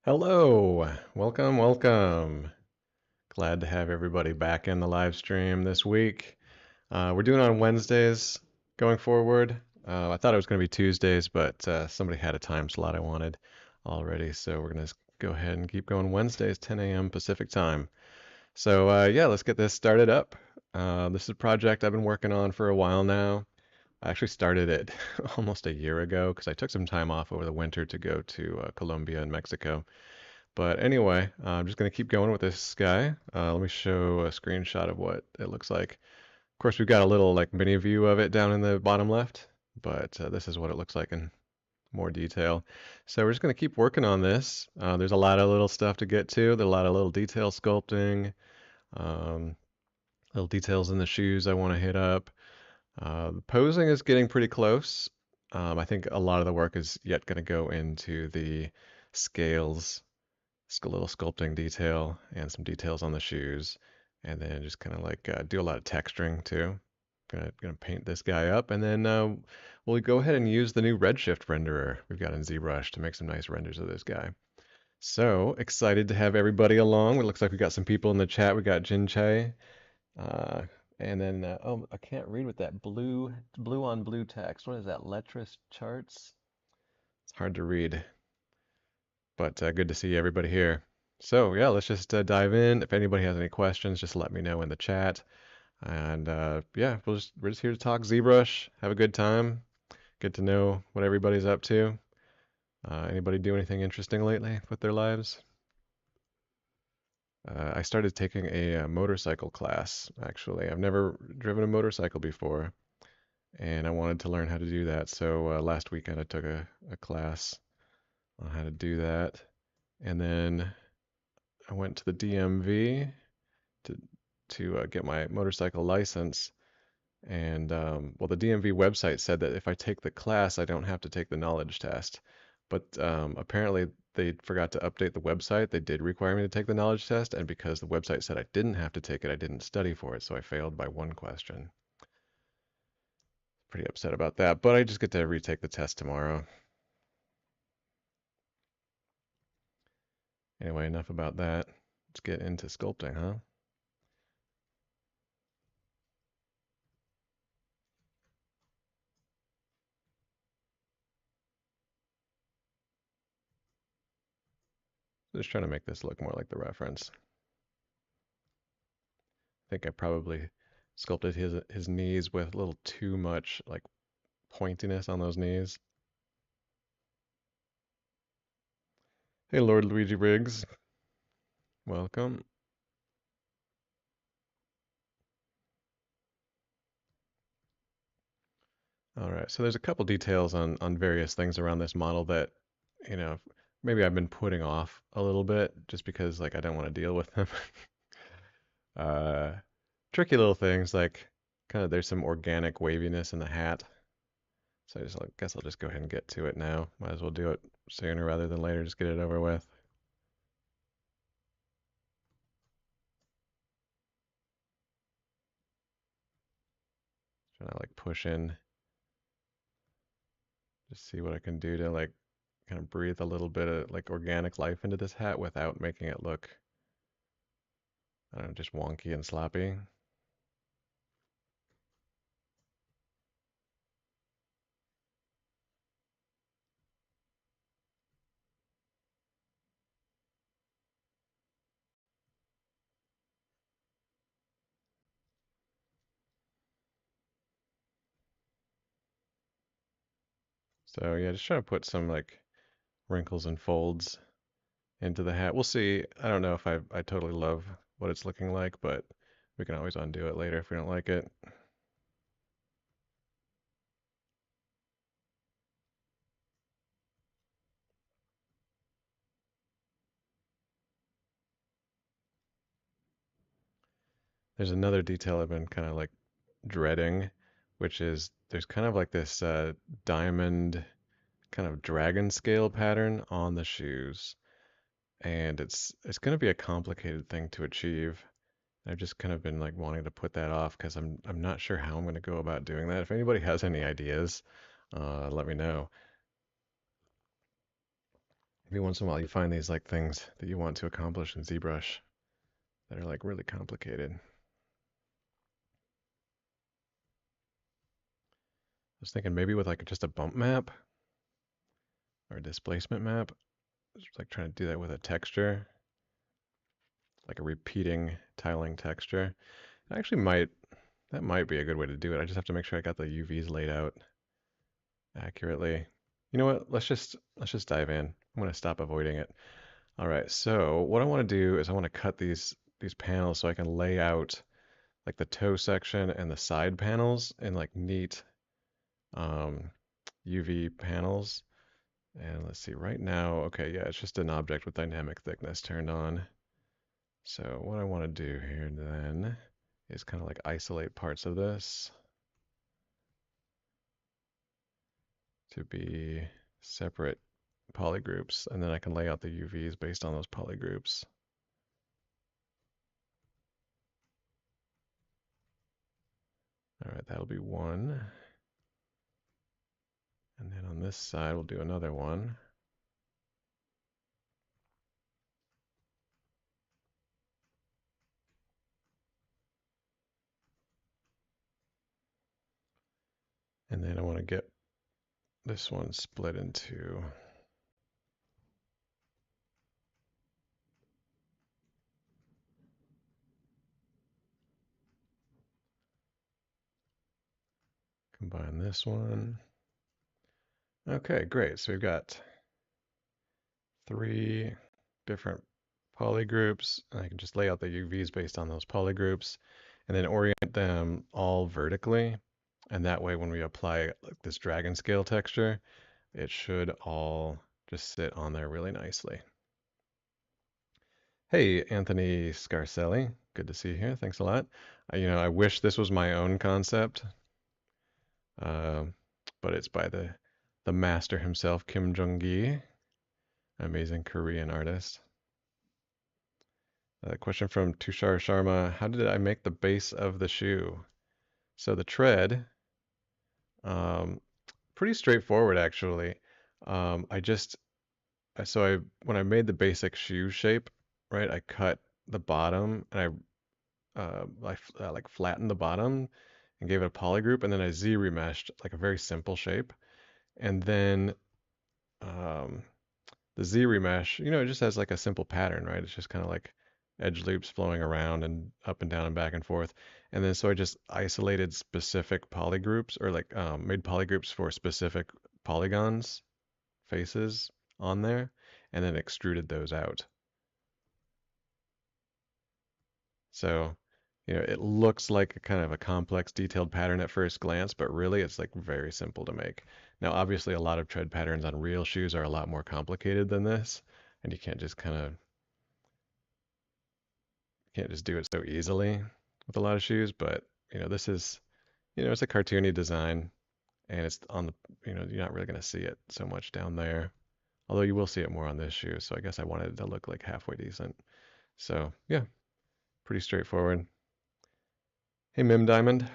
Hello, welcome, welcome. Glad to have everybody back in the live stream this week. We're doing on Wednesdays going forward. I thought it was going to be Tuesdays, but somebody had a time slot I wanted already, so we're going to go ahead and keep going Wednesdays, 10 a.m. Pacific time. So yeah, let's get this started up. This is a project I've been working on for a while now. I actually started it almost a year ago because I took some time off over the winter to go to Colombia and Mexico. But anyway, I'm just going to keep going with this guy. Let me show a screenshot of what it looks like. Of course, we've got a little like mini view of it down in the bottom left, but this is what it looks like in more detail. So we're just going to keep working on this. There's a lot of little stuff to get to. There's a lot of little detail sculpting, um, little details in the shoes I want to hit up. The posing is getting pretty close. I think a lot of the work is yet going to go into the scales, a little sculpting detail and some details on the shoes, and then just kind of like do a lot of texturing too. Gonna paint this guy up, and then we'll go ahead and use the new Redshift renderer we've got in ZBrush to make some nice renders of this guy. So excited to have everybody along. It looks like we got some people in the chat. We got Jin Che, uh, and then oh, I can't read with that blue on blue text. What is that? Lettrist charts. It's hard to read. But good to see everybody here. So yeah, let's just dive in. If anybody has any questions, just let me know in the chat. And yeah, we're just here to talk ZBrush, have a good time, get to know what everybody's up to. Anybody do anything interesting lately with their lives? I started taking a motorcycle class, actually. I've never driven a motorcycle before, and I wanted to learn how to do that. So last weekend I took a class on how to do that. And then I went to the DMV to get my motorcycle license, and well, the DMV website said that if I take the class, I don't have to take the knowledge test. But apparently they forgot to update the website. They did require me to take the knowledge test, and because the website said I didn't have to take it, I didn't study for it, so I failed by one question. Pretty upset about that, but I just get to retake the test tomorrow. Anyway, enough about that. Let's get into sculpting, huh? Just trying to make this look more like the reference. I think I probably sculpted his knees with a little too much like pointiness on those knees. Hey, Lord Luigi Briggs. Welcome. All right, so there's a couple details on various things around this model that, you know, maybe I've been putting off a little bit just because like I don't want to deal with them. uh, Tricky little things like kind of there's some organic waviness in the hat. So I guess I'll just go ahead and get to it now. Might as well do it sooner rather than later, just get it over with. Trying to like push in, just see what I can do to like kind of breathe a little bit of like organic life into this hat without making it look, I don't know, just wonky and sloppy. So yeah, just trying to put some like wrinkles and folds into the hat. We'll see. I don't know if I totally love what it's looking like, but we can always undo it later if we don't like it. There's another detail I've been kind of like dreading, which is there's kind of like this diamond kind of dragon scale pattern on the shoes, and it's going to be a complicated thing to achieve. I've just kind of been like wanting to put that off because I'm not sure how I'm going to go about doing that. If anybody has any ideas, let me know. Every once in a while you find these like things that you want to accomplish in ZBrush that are like really complicated. I was thinking maybe with like just a bump map or a displacement map, just like trying to do that with a texture, like a repeating tiling texture. I actually that might be a good way to do it. I just have to make sure I got the UVs laid out accurately. You know what? Let's just dive in. I'm going to stop avoiding it. All right. So what I want to do is I want to cut these panels so I can lay out like the toe section and the side panels in like neat UV panels. And let's see, right now, okay, yeah, it's just an object with dynamic thickness turned on. So what I want to do here then is kind of like isolate parts of this to be separate polygroups, and then I can lay out the UVs based on those polygroups. All right, that'll be one. And then on this side, we'll do another one. And then I want to get this one split into combine this one. Okay, great. So we've got 3 different polygroups. I can just lay out the UVs based on those polygroups and then orient them all vertically. And that way when we apply like this dragon scale texture, it should all just sit on there really nicely. Hey, Anthony Scarcelli, good to see you here. Thanks a lot. I wish this was my own concept, but it's by the master himself, Kim Jung-gi, amazing Korean artist. A question from Tushar Sharma: how did I make the base of the shoe? So the tread, pretty straightforward actually. When I made the basic shoe shape, right, I cut the bottom and I like flattened the bottom and gave it a polygroup, and then I Z-remeshed like a very simple shape. And then the Z-remesh, it just has like a simple pattern, right? It's just kind of like edge loops flowing around and up and down and back and forth. And then so I just isolated specific polygroups, or like made polygroups for specific polygons, faces on there, and then extruded those out. So, it looks like a kind of a complex, detailed pattern at first glance, but really it's like very simple to make. Now, obviously, a lot of tread patterns on real shoes are a lot more complicated than this, and you can't just do it so easily with a lot of shoes. But this is, it's a cartoony design, and it's on the, you're not really going to see it so much down there, although you will see it more on this shoe. So I guess I wanted it to look like halfway decent. So yeah, pretty straightforward. Hey, Mim Diamond,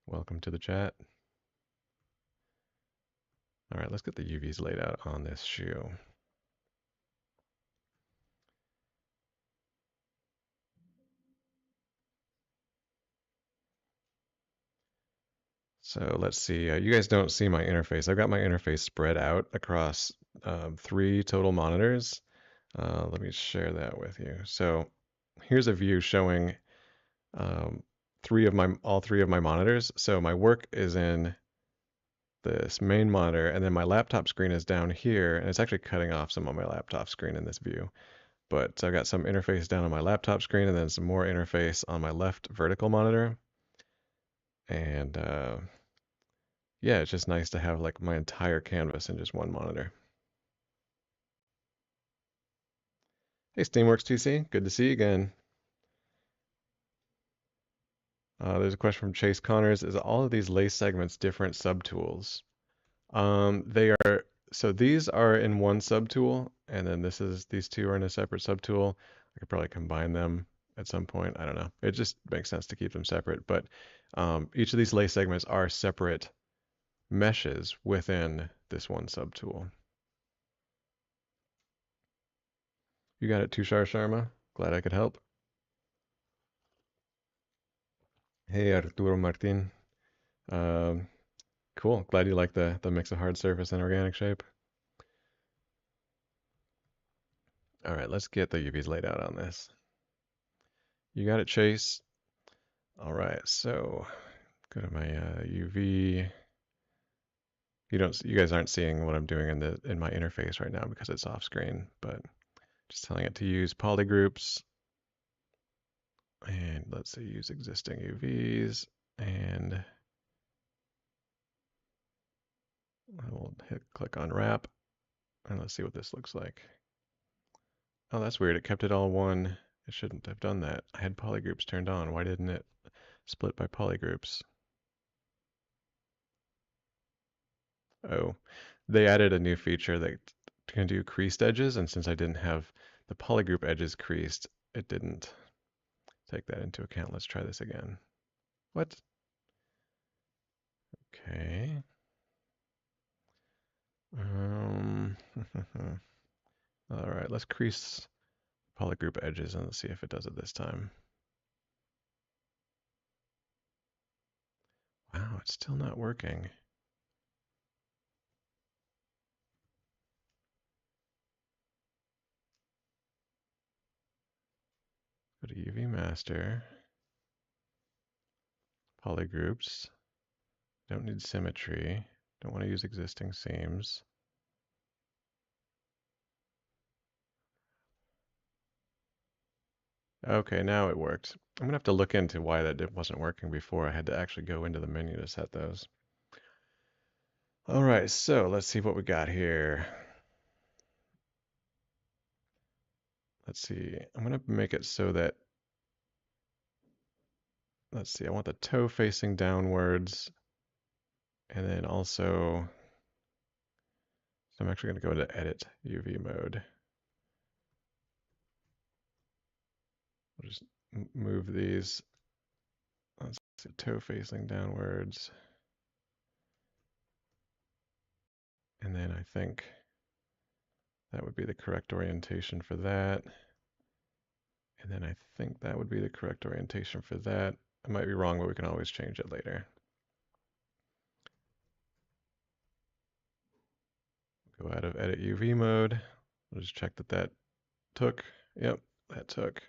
welcome to the chat. All right, let's get the UVs laid out on this shoe. So let's see, you guys don't see my interface. I've got my interface spread out across 3 total monitors. Let me share that with you. So here's a view showing all 3 of my monitors. So my work is in this main monitor, and then my laptop screen is down here, and it's actually cutting off some of my laptop screen in this view. But I've got some interface down on my laptop screen, and then some more interface on my left vertical monitor. And yeah, it's just nice to have like my entire canvas in just one monitor. Hey, Steamworks TC, good to see you again. There's a question from Chase Connors. Is all of these lace segments different subtools? So these are in one subtool, and then these 2 are in a separate subtool. I could probably combine them at some point. I don't know. It just makes sense to keep them separate. But each of these lace segments are separate meshes within this one subtool. You got it, Tushar Sharma. Glad I could help. Hey, Arturo Martin. Um, cool. Glad you like the mix of hard surface and organic shape. All right, let's get the UVs laid out on this. You got it, Chase. All right, so go to my UV. You guys aren't seeing what I'm doing in my interface right now because it's off screen, but just telling it to use polygroups. And let's say use existing UVs, and I will click on wrap, and let's see what this looks like. Oh, that's weird. It kept it all one. It shouldn't have done that. I had polygroups turned on. Why didn't it split by polygroups? Oh, they added a new feature that can do creased edges, and since I didn't have the polygroup edges creased, it didn't take that into account. Let's try this again. What? Okay. All right, let's crease polygroup edges and let's see if it does it this time. Wow, it's still not working. Go to UV master, polygroups, don't need symmetry, don't want to use existing seams. Okay, now it worked. I'm gonna have to look into why that wasn't working before. I had to actually go into the menu to set those. All right, so let's see what we got here. Let's see, I'm gonna make it so that, let's see, I want the toe facing downwards, and then also, so I'm actually gonna go into edit UV mode. We'll just move these. Let's see, toe facing downwards. And then I think that would be the correct orientation for that. And then I think that would be the correct orientation for that. I might be wrong, but we can always change it later. Go out of edit UV mode. We'll just check that that took. Yep, that took.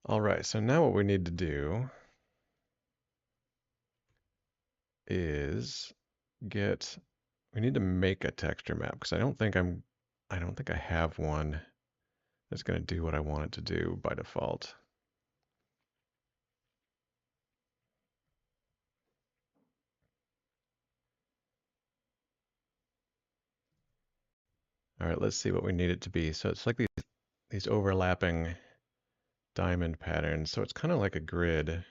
All right, so now what we need to do is we need to make a texture map because I don't think I have one that's going to do what I want it to do by default. All right, let's see what we need it to be. So it's like these overlapping diamond patterns. So it's kind of like a grid.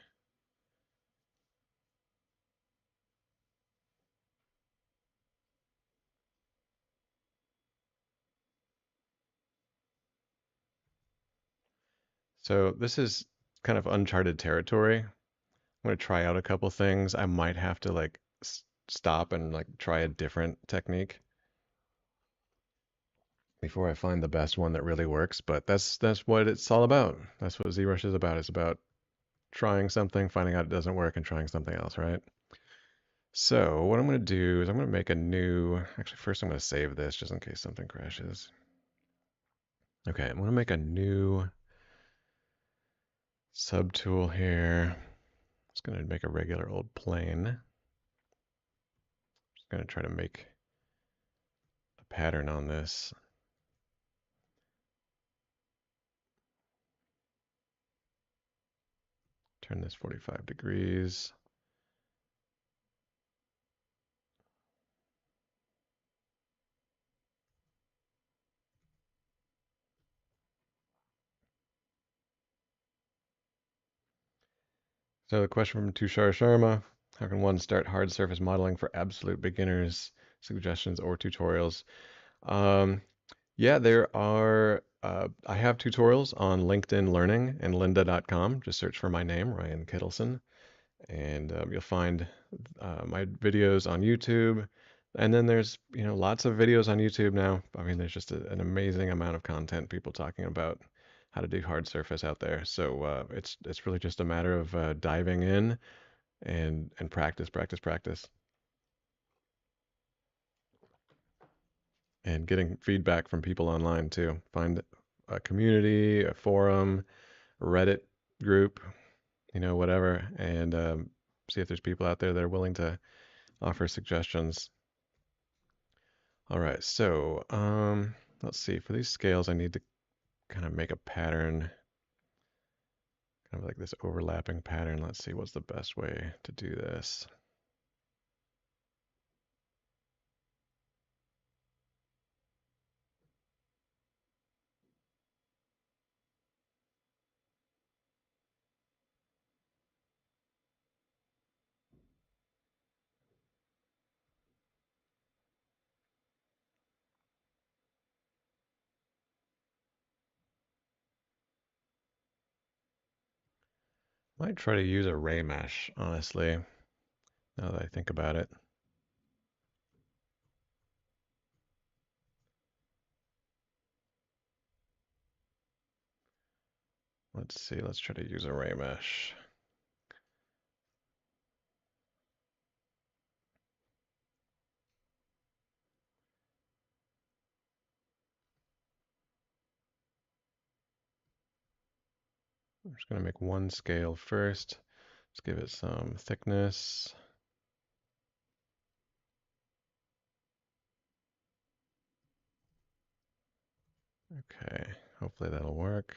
So this is kind of uncharted territory. I'm going to try out a couple things. I might have to like stop and like try a different technique before I find the best one that really works, but that's what it's all about. That's what ZBrush is about. It's about trying something, finding out it doesn't work, and trying something else, right? So what I'm going to do is I'm going to make a new, actually first I'm going to save this just in case something crashes. Okay, I'm going to make a new subtool here. Just going to make a regular old plane. Just going to try to make a pattern on this. Turn this 45 degrees. So the question from Tushar Sharma, how can one start hard surface modeling for absolute beginners? Suggestions or tutorials? Yeah, there are, I have tutorials on LinkedIn Learning and lynda.com. Just search for my name, Ryan Kittleson, and you'll find my videos on YouTube. And then there's, lots of videos on YouTube now. I mean, there's just an amazing amount of content, people talking about how to do hard surface out there. So it's really just a matter of diving in and practice, practice, practice, and getting feedback from people online too. Find a community, a forum, a Reddit group, whatever, and see if there's people out there that are willing to offer suggestions. All right, so let's see. For these scales, I need to kind of make a pattern, kind of like this overlapping pattern. Let's see what's the best way to do this. Might try to use a ray mesh, honestly, now that I think about it. Let's see, let's try to use a ray mesh. I'm just going to make one scale first. Let's give it some thickness. Okay, hopefully that'll work.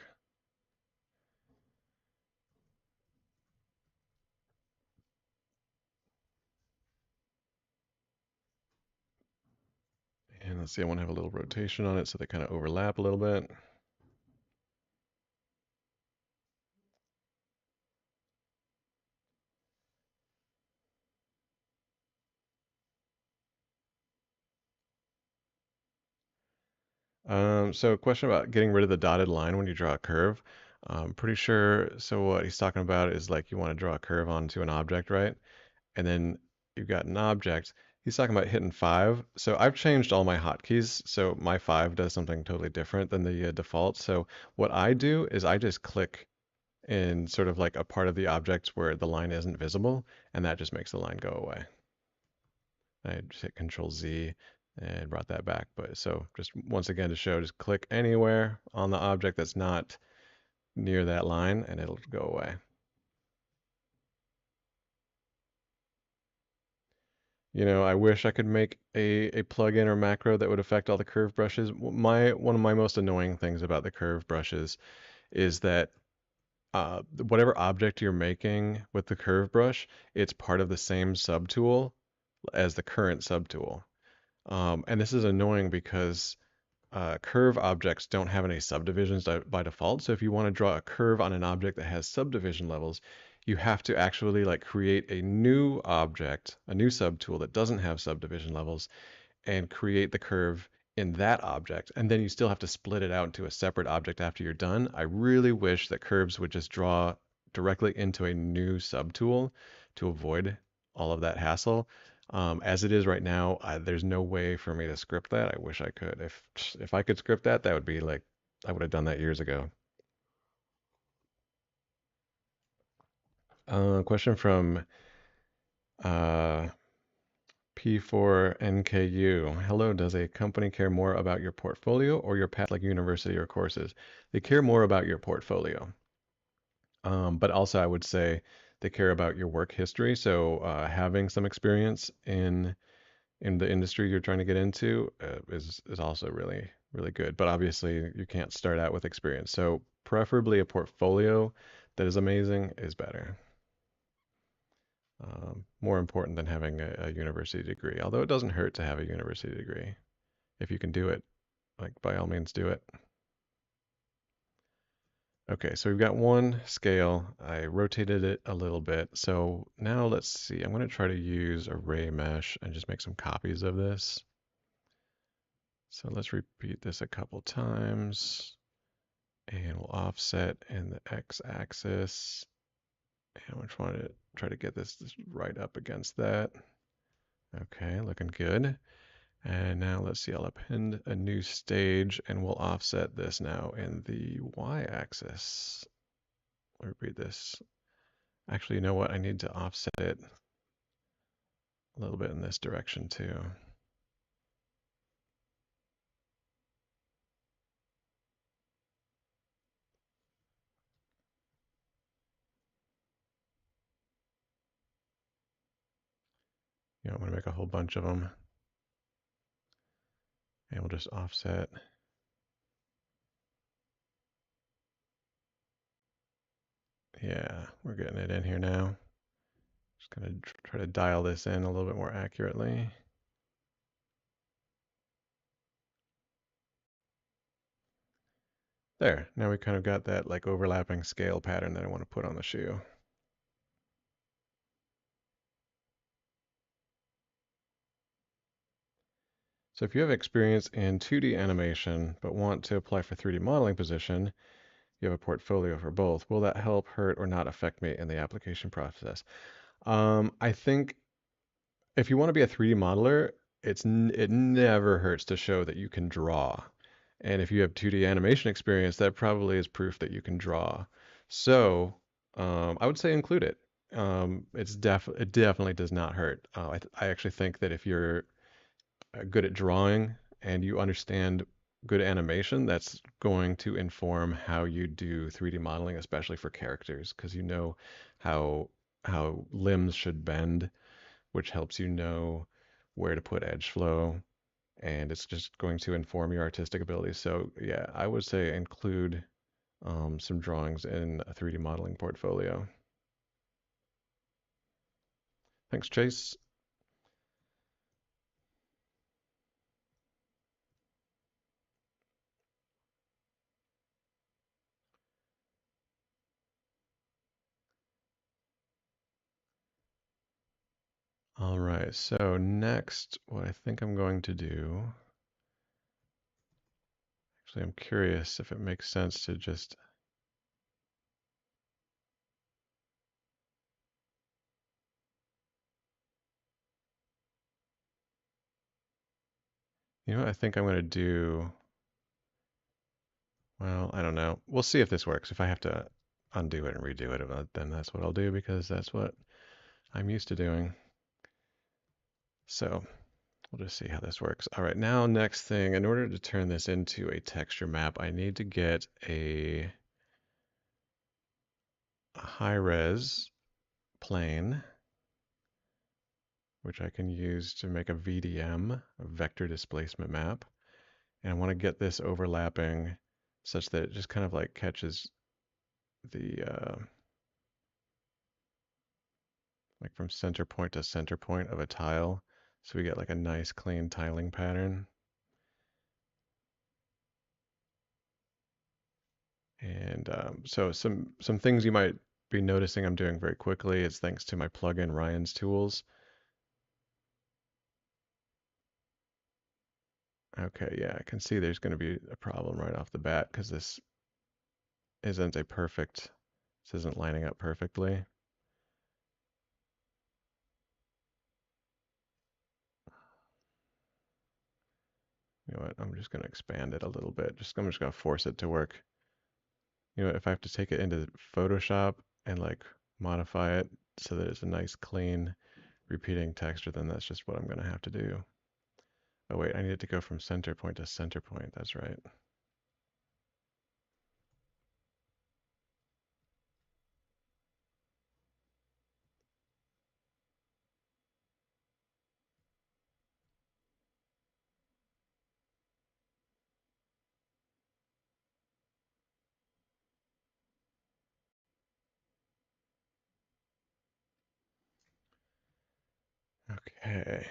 And let's see, I want to have a little rotation on it so they kind of overlap a little bit. So a question about getting rid of the dotted line when you draw a curve. I'm pretty sure, so what he's talking about is like you want to draw a curve onto an object, right? And then you've got an object. He's talking about hitting 5. So I've changed all my hotkeys, so my 5 does something totally different than the default. So what I do is I just click in sort of like a part of the object where the line isn't visible, and that just makes the line go away. I just hit Control Z and brought that back. But so just once again to show, just click anywhere on the object that's not near that line and it'll go away. I wish I could make a plugin or macro that would affect all the curve brushes. One of my most annoying things about the curve brushes is that whatever object you're making with the curve brush, it's part of the same subtool as the current subtool. And this is annoying because curve objects don't have any subdivisions by default. So if you want to draw a curve on an object that has subdivision levels, you have to actually like create a new object, a new subtool that doesn't have subdivision levels, and create the curve in that object. And then you still have to split it out into a separate object after you're done. I really wish that curves would just draw directly into a new subtool to avoid all of that hassle. As it is right now, there's no way for me to script that. I wish I could. If I could script that, that would be like I would have done that years ago. Question from uh, P4NKU. Hello, does a company care more about your portfolio or your past, like university or courses? They care more about your portfolio. But also, I would say they care about your work history. So having some experience in the industry you're trying to get into is also really, really good. But obviously, you can't start out with experience. So preferably a portfolio that is amazing is better. More important than having a university degree, although it doesn't hurt to have a university degree. If you can do it, like by all means do it. Okay, so we've got one scale. I rotated it a little bit. So now let's see. I'm going to try to use array mesh and just make some copies of this. So let's repeat this a couple times. And we'll offset in the x-axis. And we're trying to get this right up against that. Okay, looking good. And now let's see, I'll append a new stage and we'll offset this now in the y-axis. Repeat this. Actually, you know what? I need to offset it a little bit in this direction too. You know, I'm going to make a whole bunch of them. And we'll just offset. Yeah, we're getting it in here now. Just going to try to dial this in a little bit more accurately. There, now we kind of got that like overlapping scale pattern that I want to put on the shoe. So if you have experience in 2D animation but want to apply for 3D modeling position, you have a portfolio for both. Will that help, hurt, or not affect me in the application process? I think if you want to be a 3D modeler, it never hurts to show that you can draw. And if you have 2D animation experience, that probably is proof that you can draw. So I would say include it. It definitely does not hurt. I actually think that if you're good at drawing and you understand good animation, that's going to inform how you do 3D modeling, especially for characters, because you know how limbs should bend, which helps you know where to put edge flow, and it's just going to inform your artistic abilities. So yeah, I would say include some drawings in a 3D modeling portfolio. Thanks, Chase. All right, so next, what I think I'm going to do, actually, I'm curious if it makes sense to just, you know what I think I'm going to do? Well, I don't know. We'll see if this works. If I have to undo it and redo it, then that's what I'll do because that's what I'm used to doing. So we'll just see how this works. All right, now next thing, in order to turn this into a texture map, I need to get a high-res plane, which I can use to make a VDM, a vector displacement map. And I want to get this overlapping such that it just kind of like catches the, like from center point to center point of a tile. So we get like a nice clean tiling pattern. And so some things you might be noticing I'm doing very quickly is thanks to my plugin Ryan's Tools. Okay, yeah, I can see there's going to be a problem right off the bat because this isn't lining up perfectly. You know what, I'm just going to expand it a little bit. I'm just going to force it to work. You know, if I have to take it into Photoshop and like modify it so that it's a nice clean repeating texture, then that's just what I'm going to have to do. Oh wait, I need it to go from center point to center point. That's right. Okay.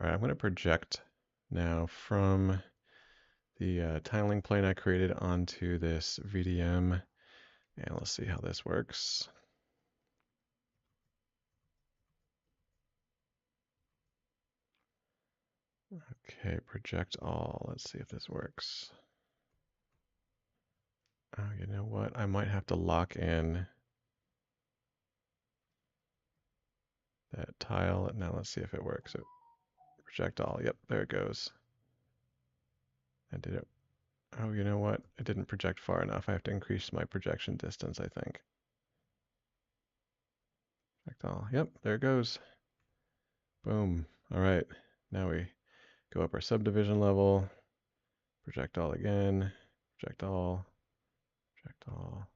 All right, I'm going to project now from the tiling plane I created onto this VDM, and let's see how this works. Okay, project all. Let's see if this works. Oh, you know what? I might have to lock in that tile. Now let's see if it works. So project all. Yep, there it goes. And did it? Oh, you know what? It didn't project far enough. I have to increase my projection distance, I think. Project all. Yep, there it goes. Boom. All right. Now we go up our subdivision level. Project all again. Project all. Project all.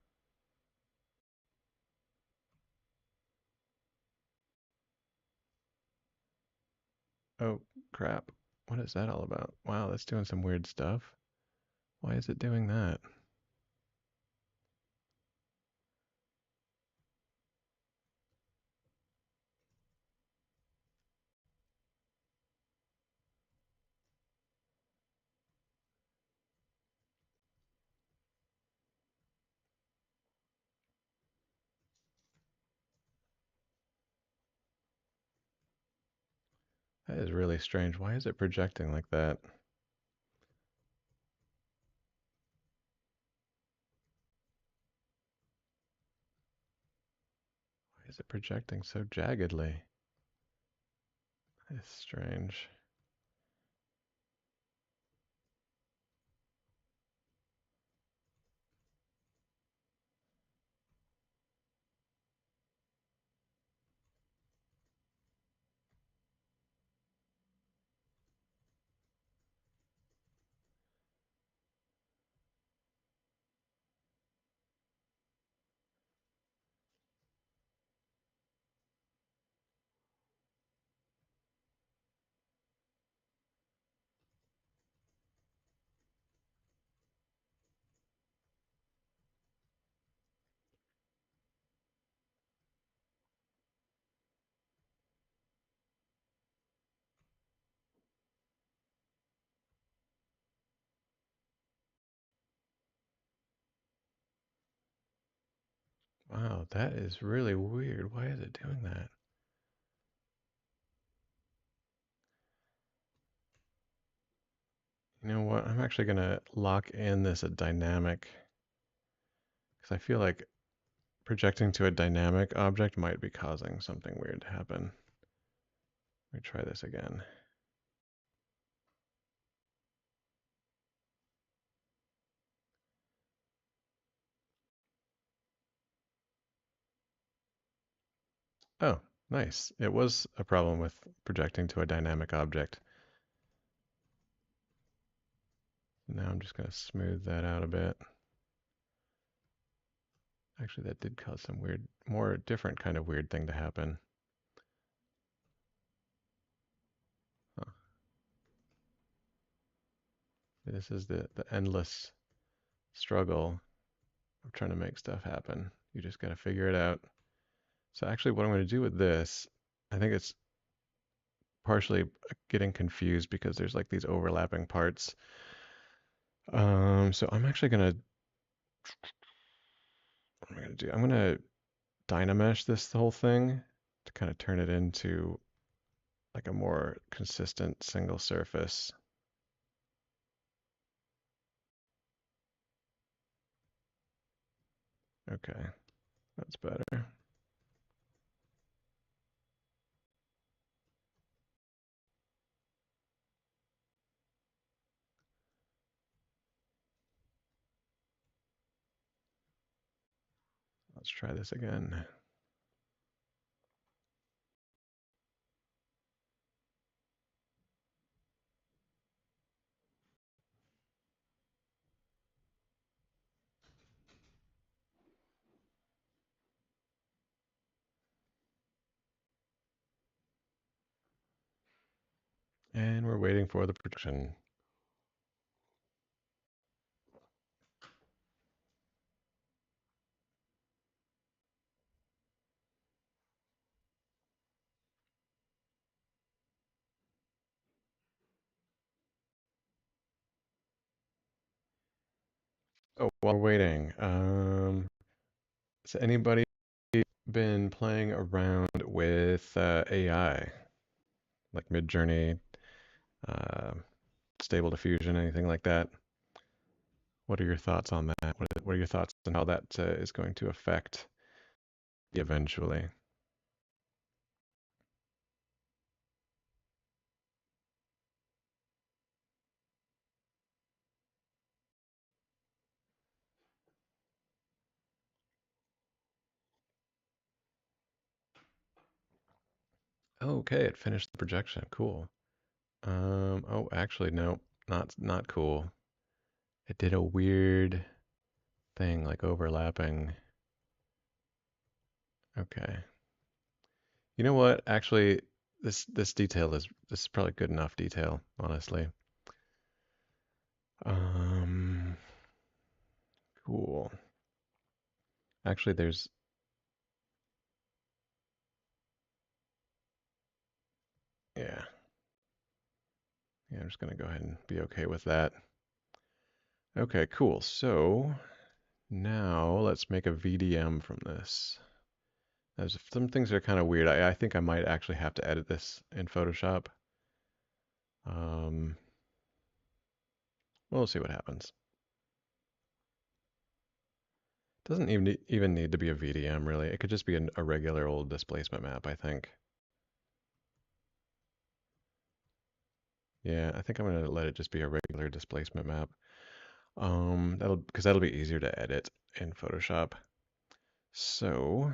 Oh, crap. What is that all about? Wow, that's doing some weird stuff. Why is it doing that? That is really strange. Why is it projecting like that? Why is it projecting so jaggedly? It's strange. Wow, that is really weird. Why is it doing that? You know what? I'm actually going to lock in this a dynamic because I feel like projecting to a dynamic object might be causing something weird to happen. Let me try this again. Oh, nice. It was a problem with projecting to a dynamic object. Now I'm just going to smooth that out a bit. Actually, that did cause some weird, more different kind of weird thing to happen. Huh. This is the endless struggle of trying to make stuff happen. You just got to figure it out. So actually what I'm going to do with this, I think it's partially getting confused because there's like these overlapping parts. So I'm actually going to, what am I going to do? I'm going to dynamesh this whole thing to kind of turn it into like a more consistent single surface. Okay, that's better. Let's try this again. And we're waiting for the projection. Oh, while we're waiting, has anybody been playing around with AI, like Midjourney, uh, Stable Diffusion, anything like that? What are your thoughts on that? What are your thoughts on how that is going to affect eventually? Okay, it finished the projection. Cool. Oh, actually, no, not cool. It did a weird thing, like overlapping. Okay. You know what? Actually, this is probably good enough detail, honestly. Um, cool. Actually, yeah, yeah. I'm just gonna go ahead and be okay with that. Okay, cool. So now let's make a VDM from this. There's some things that are kind of weird. I think I might actually have to edit this in Photoshop. Um, we'll see what happens. Doesn't even need to be a VDM really. It could just be a regular old displacement map, I think. Yeah, I think I'm gonna let it just be a regular displacement map. That'll be easier to edit in Photoshop. So,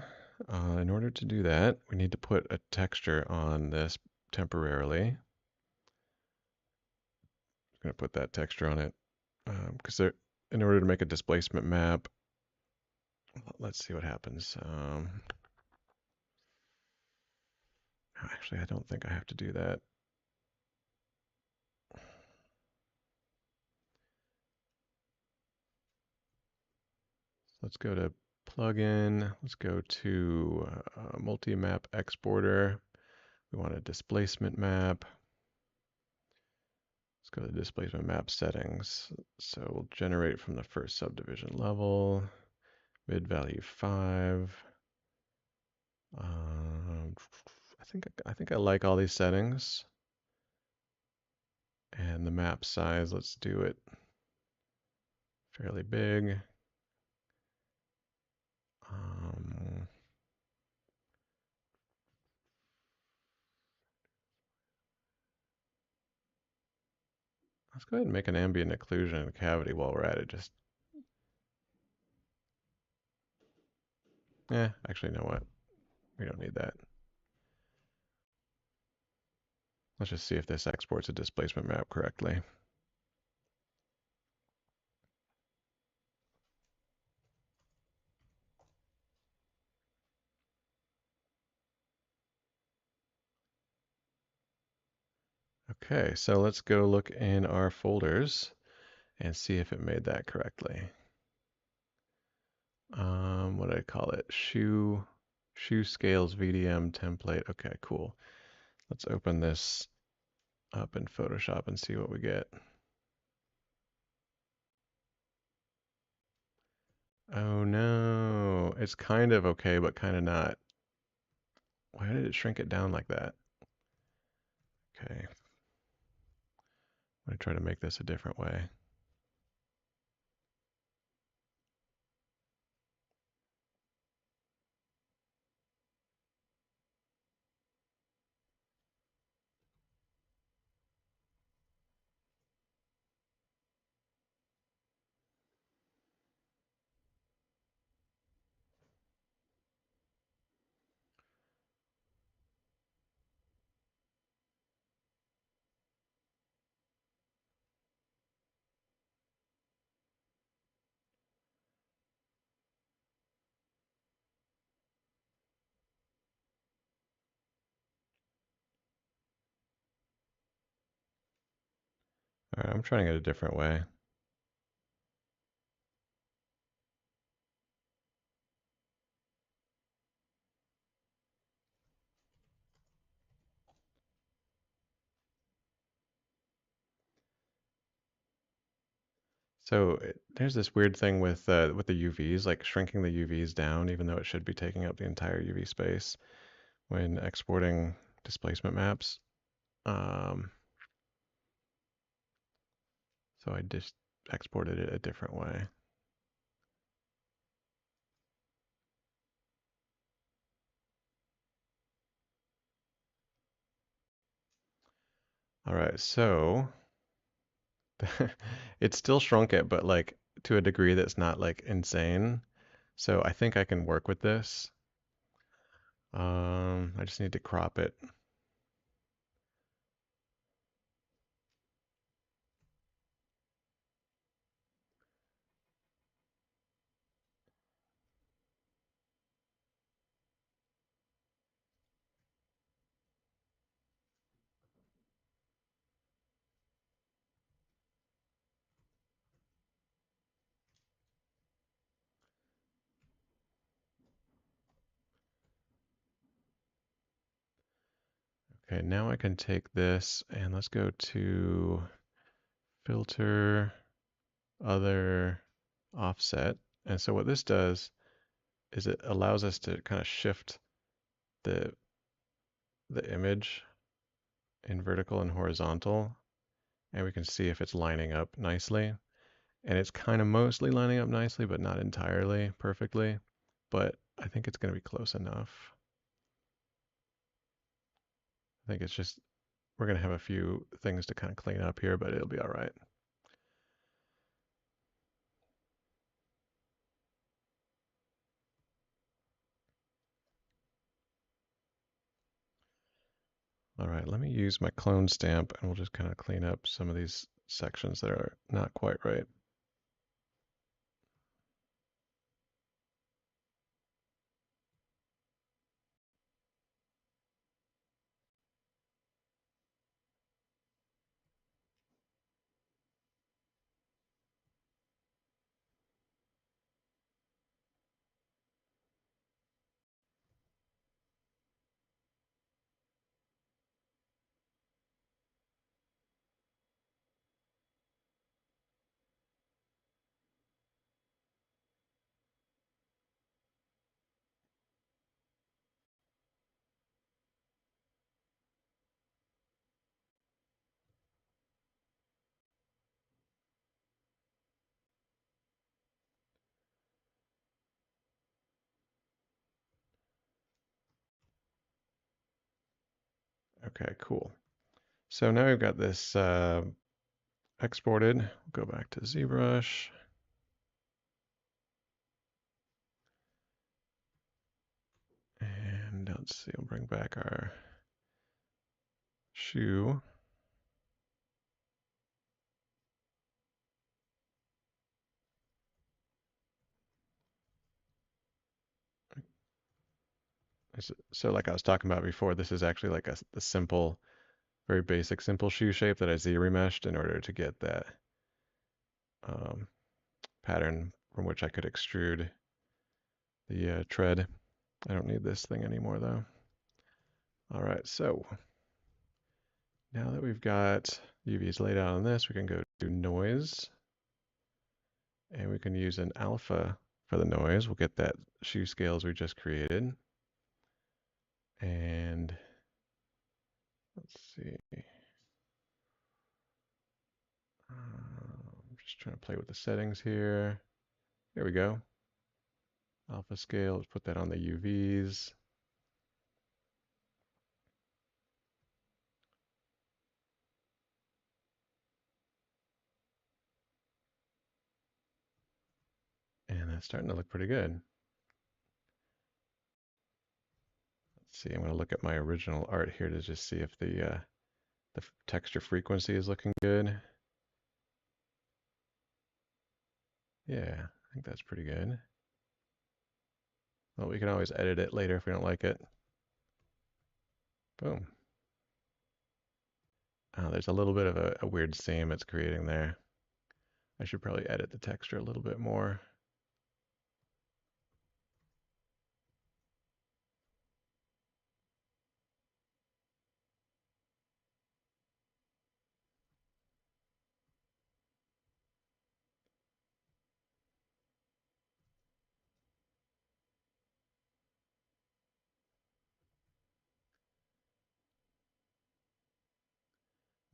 in order to do that, we need to put a texture on this temporarily. I'm gonna put that texture on it because in order to make a displacement map, let's see what happens. Actually, I don't think I have to do that. Let's go to plugin. Let's go to multi-map exporter. We want a displacement map. Let's go to displacement map settings. So we'll generate from the first subdivision level, mid value 5. I think I like all these settings. And the map size, let's do it fairly big. Um, let's go ahead and make an ambient occlusion and cavity while we're at it. Actually, you know what? We don't need that. Let's just see if this exports a displacement map correctly. Okay, so let's go look in our folders and see if it made that correctly. What did I call it? Shoe scales VDM template. Okay, cool. Let's open this up in Photoshop and see what we get. Oh no, it's kind of okay, but kind of not. Why did it shrink it down like that? Okay, I'm gonna try to make this a different way. All right, I'm trying it a different way. So there's this weird thing with the UVs, like shrinking the UVs down, even though it should be taking up the entire UV space when exporting displacement maps. Um, so I just exported it a different way. All right, so it still shrunk it, but like to a degree that's not like insane. So I think I can work with this. I just need to crop it. Okay, now I can take this and let's go to filter, other, offset. And so what this does is it allows us to kind of shift the image in vertical and horizontal, and we can see if it's lining up nicely. And it's kind of mostly lining up nicely, but not entirely perfectly. But I think it's going to be close enough. I think it's just, we're going to have a few things to kind of clean up here, but it'll be all right. All right, let me use my clone stamp and we'll just kind of clean up some of these sections that are not quite right. Okay, cool. So now we've got this exported. We'll go back to ZBrush. And let's see, we'll bring back our shoe. So like I was talking about before, this is actually like a simple, very basic, simple shoe shape that I Z-remeshed in order to get that pattern from which I could extrude the tread. I don't need this thing anymore though. All right, so now that we've got UVs laid out on this, we can go to noise and we can use an alpha for the noise. We'll get that shoe scales we just created. And let's see. I'm just trying to play with the settings here. There we go. Alpha scale, let's put that on the UVs. And that's starting to look pretty good. Let's see, I'm going to look at my original art here to just see if the texture frequency is looking good. Yeah, I think that's pretty good. Well, we can always edit it later if we don't like it. Boom. There's a little bit of a weird seam it's creating there. I should probably edit the texture a little bit more.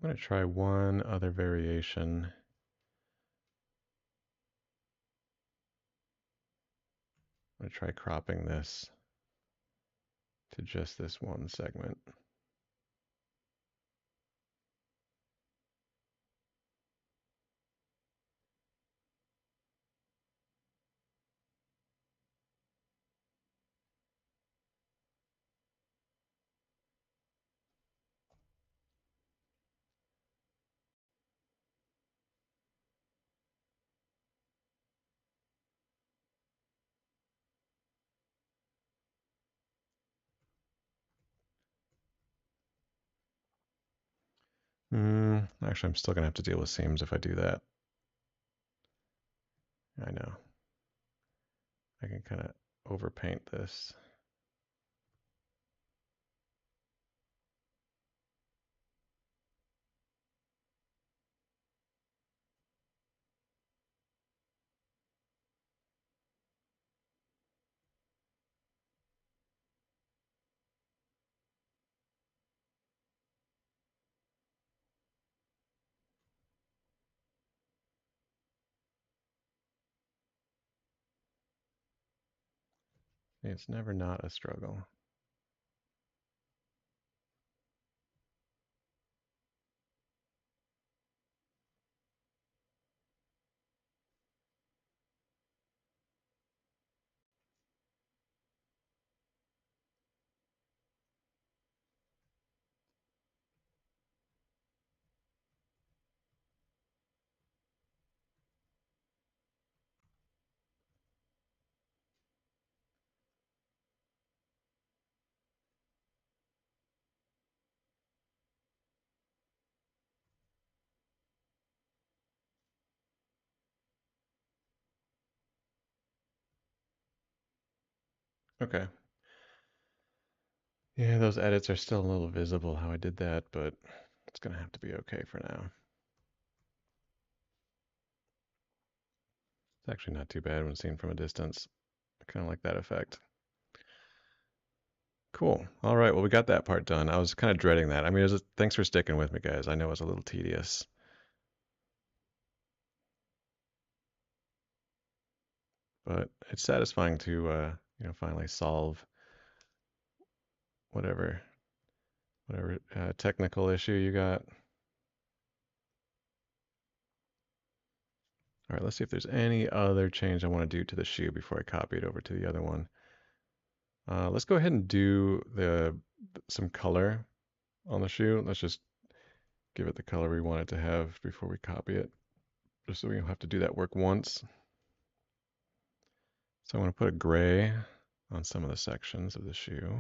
I'm going to try one other variation. I'm going to try cropping this to just this one segment. Actually, I'm still going to have to deal with seams if I do that. I know. I can kind of overpaint this. It's never not a struggle. Okay. Yeah, those edits are still a little visible how I did that, but it's going to have to be okay for now. It's actually not too bad when seen from a distance. I kind of like that effect. Cool. All right, well, we got that part done. I was kind of dreading that. I mean, thanks for sticking with me, guys. I know it was a little tedious. But it's satisfying to, finally solve whatever technical issue you got. All right, let's see if there's any other change I want to do to the shoe before I copy it over to the other one. Let's go ahead and do some color on the shoe. Let's just give it the color we want it to have before we copy it, just so we don't have to do that work once. So I'm going to put a gray on some of the sections of the shoe.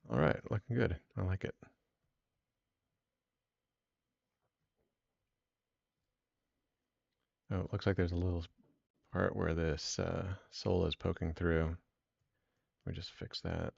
All right, looking good. I like it. Oh, it looks like there's a little part where this sole is poking through. Let me just fix that.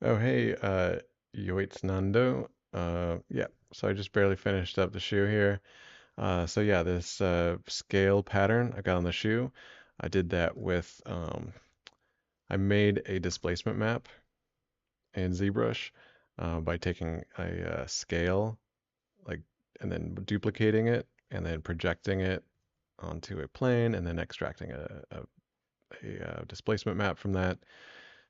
Oh, hey, Yoitz Nando. Yeah, so I just barely finished up the shoe here. So yeah, this scale pattern I got on the shoe, I did that with, I made a displacement map in ZBrush by taking a scale, like, and then duplicating it, and then projecting it onto a plane, and then extracting a displacement map from that.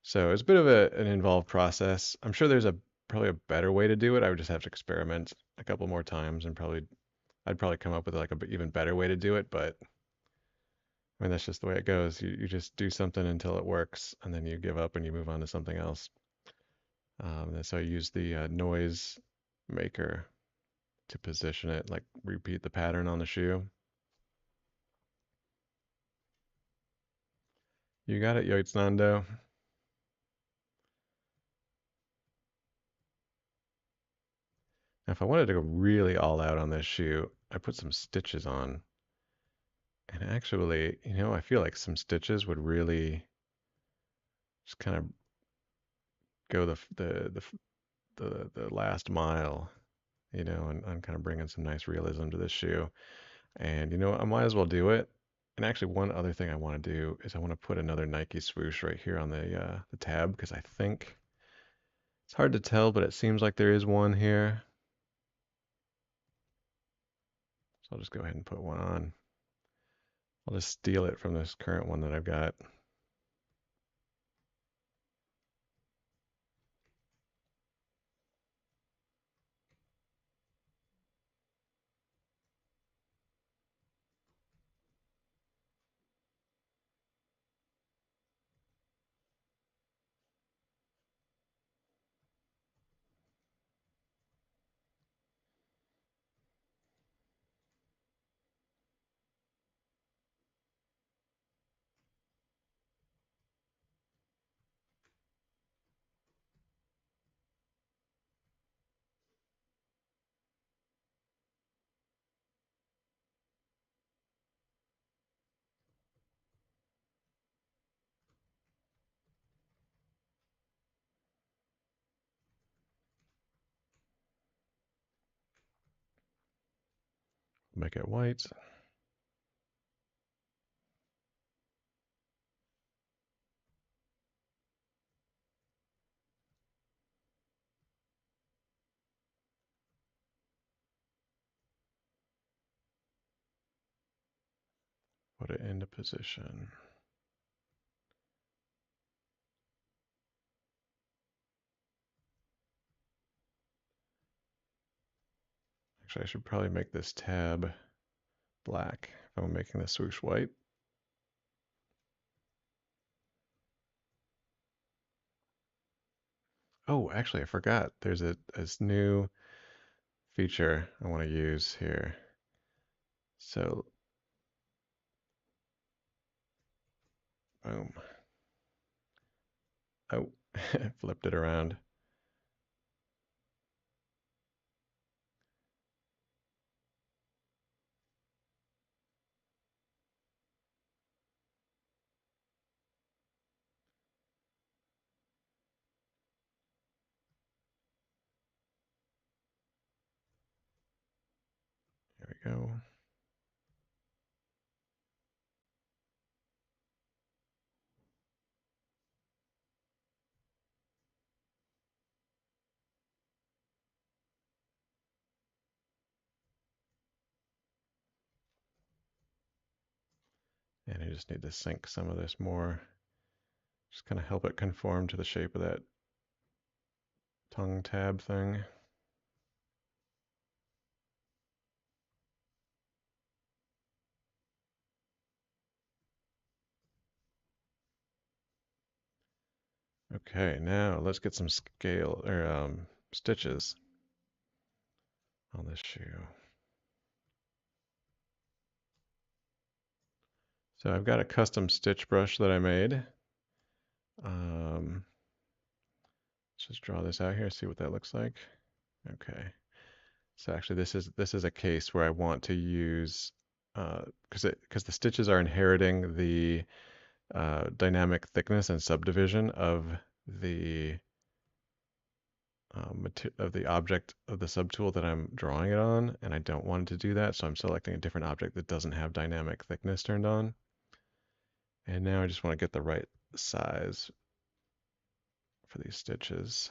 So it's a bit of an involved process. I'm sure there's probably a better way to do it. I would just have to experiment a couple more times and I'd probably come up with like a even better way to do it. But I mean, that's just the way it goes. You just do something until it works, and then you give up and you move on to something else. And so I use the noise maker to position it, like repeat the pattern on the shoe. You got it, Yoitznando. Now, if I wanted to go really all out on this shoe, I put some stitches on. And actually, I feel like some stitches would really just kind of go the last mile, and kind of bringing some nice realism to this shoe. And I might as well do it. And actually, one other thing I want to do is I want to put another Nike swoosh right here on the tab because I think it's hard to tell, but it seems like there is one here. So I'll just go ahead and put one on. I'll just steal it from this current one that I've got. Make it white. Put it into position. Actually, I should probably make this tab black if I'm making the swoosh white. Oh, actually, I forgot. There's this new feature I want to use here. So, boom. Oh, flipped it around. There we go. And I just need to sink some of this more. Just kind of help it conform to the shape of that tongue tab thing. Okay, now let's get some scale or stitches on this shoe. So I've got a custom stitch brush that I made. Let's just draw this out here, see what that looks like. Okay. So actually this is a case where I want to use because the stitches are inheriting the dynamic thickness and subdivision of the of the object of the subtool that I'm drawing it on, and I don't want it to do that, so I'm selecting a different object that doesn't have dynamic thickness turned on. And now I just want to get the right size for these stitches.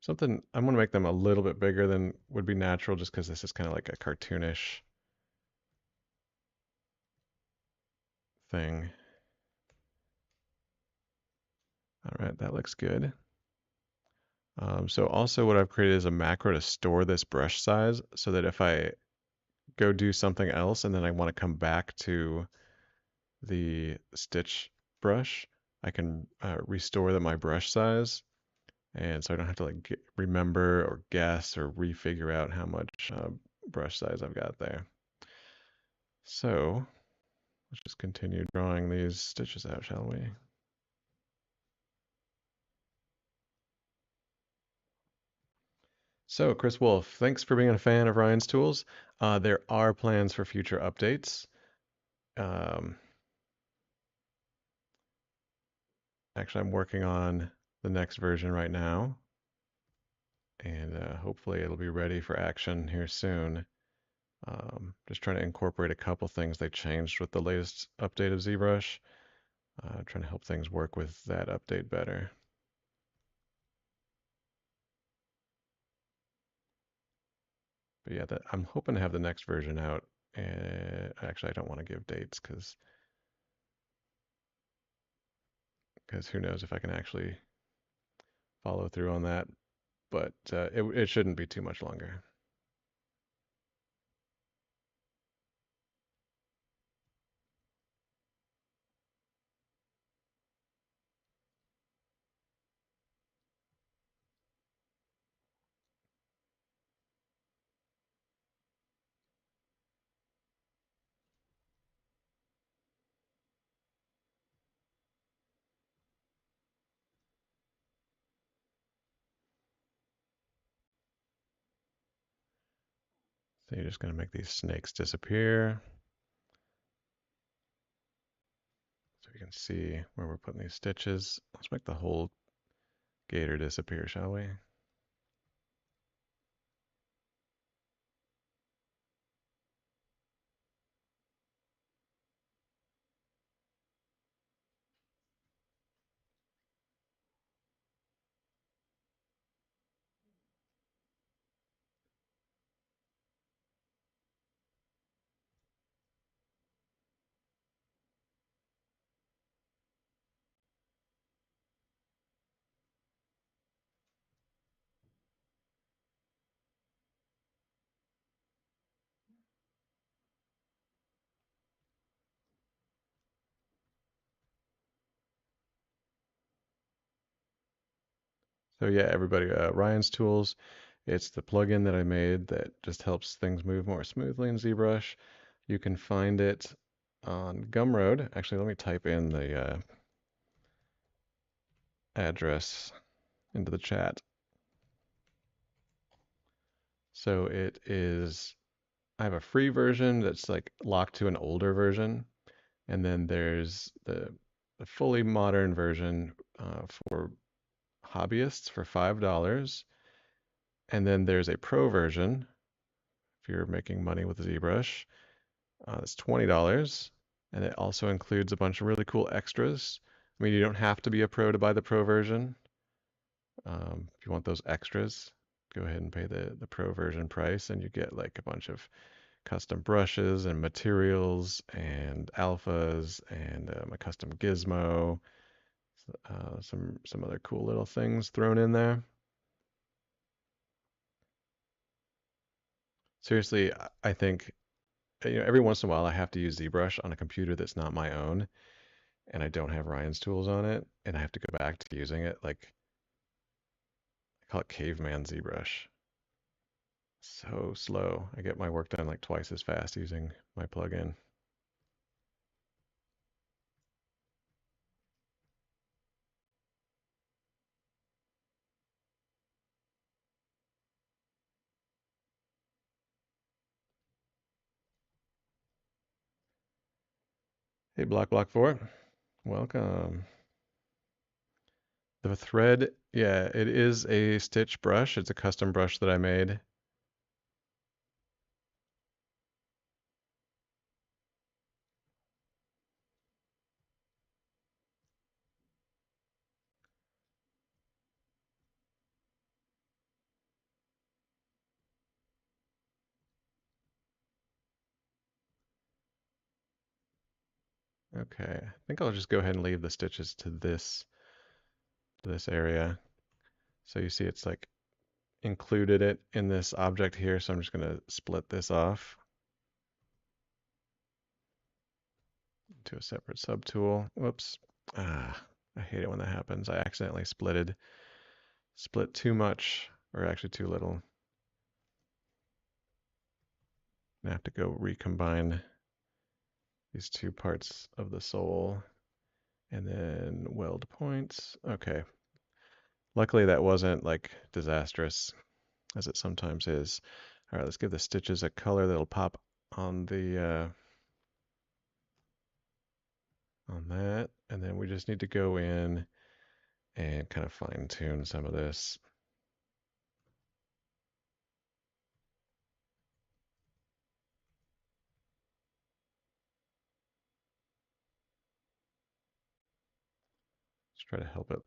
I'm going to make them a little bit bigger than would be natural, just because this is kind of like a cartoonish thing. All right, that looks good. So also what I've created is a macro to store this brush size so that if I go do something else and then I want to come back to the stitch brush, I can restore my brush size, and so I don't have to like remember or guess or refigure out how much brush size I've got there. So let's just continue drawing these stitches out, shall we? So Chris Wolf, thanks for being a fan of Ryan's tools. There are plans for future updates. Actually, I'm working on the next version right now, and hopefully it'll be ready for action here soon. Just trying to incorporate a couple things they changed with the latest update of ZBrush. Trying to help things work with that update better. But yeah, I'm hoping to have the next version out. Actually, I don't want to give dates because who knows if I can actually follow through on that. But it shouldn't be too much longer. So you're just going to make these snakes disappear. So you can see where we're putting these stitches. Let's make the whole gator disappear, shall we? So yeah, everybody, Ryan's Tools, it's the plugin that I made that just helps things move more smoothly in ZBrush. You can find it on Gumroad. Actually, let me type in the address into the chat. So it is, I have a free version that's like locked to an older version, and then there's the fully modern version for hobbyists for $5. And then there's a pro version if you're making money with ZBrush. It's $20, and it also includes a bunch of really cool extras. I mean, you don't have to be a pro to buy the pro version. If you want those extras, go ahead and pay the pro version price, and you get like a bunch of custom brushes and materials and alphas and a custom gizmo, some other cool little things thrown in there. Seriously, I think every once in a while I have to use ZBrush on a computer that's not my own, and I don't have Ryan's tools on it, and I have to go back to using it. Like, I call it caveman ZBrush. So slow. I get my work done like twice as fast using my plugin. Hey, Block 4, welcome. The thread Yeah, it is a stitch brush. It's a custom brush that I made. Okay, I think I'll just go ahead and leave the stitches to this area. So you see it's like included it in this object here, so I'm just going to split this off to a separate subtool. Whoops. Ah, I hate it when that happens. I accidentally split too much, or actually too little. I have to go recombine these two parts of the sole and then weld points. Okay. Luckily that wasn't like disastrous as it sometimes is. All right, let's give the stitches a color that'll pop on the on that, and then we just need to go in and kind of fine tune some of this. Just try to help it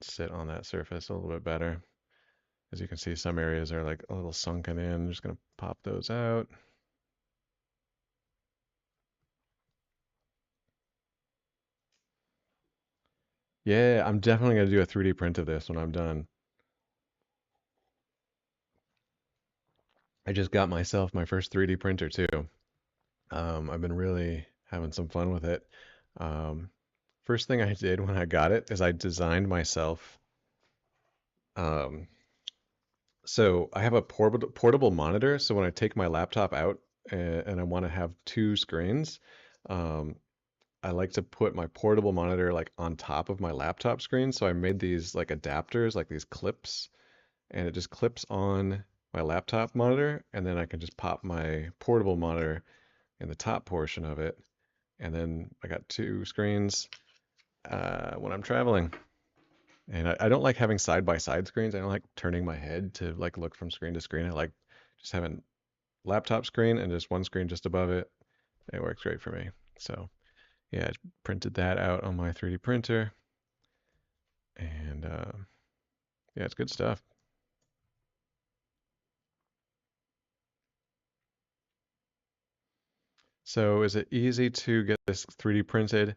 sit on that surface a little bit better. As you can see, some areas are like a little sunken in. I'm just gonna pop those out. Yeah, I'm definitely gonna do a 3D print of this when I'm done. I just got myself my first 3D printer too. I've been really having some fun with it. Um, First thing I did when I got it is I designed myself. Um, so I have a portable monitor. So when I take my laptop out and I want to have two screens, um, I like to put my portable monitor like on top of my laptop screen. So I made these like adapters, like these clips, and it just clips on my laptop monitor, and then I can just pop my portable monitor in the top portion of it, and then I got two screens when I'm traveling. And I don't like having side by side screens. I don't like turning my head to like look from screen to screen. I like just having laptop screen and just one screen just above it. It works great for me. So yeah, I printed that out on my 3D printer, and yeah, it's good stuff. So is it easy to get this 3D printed?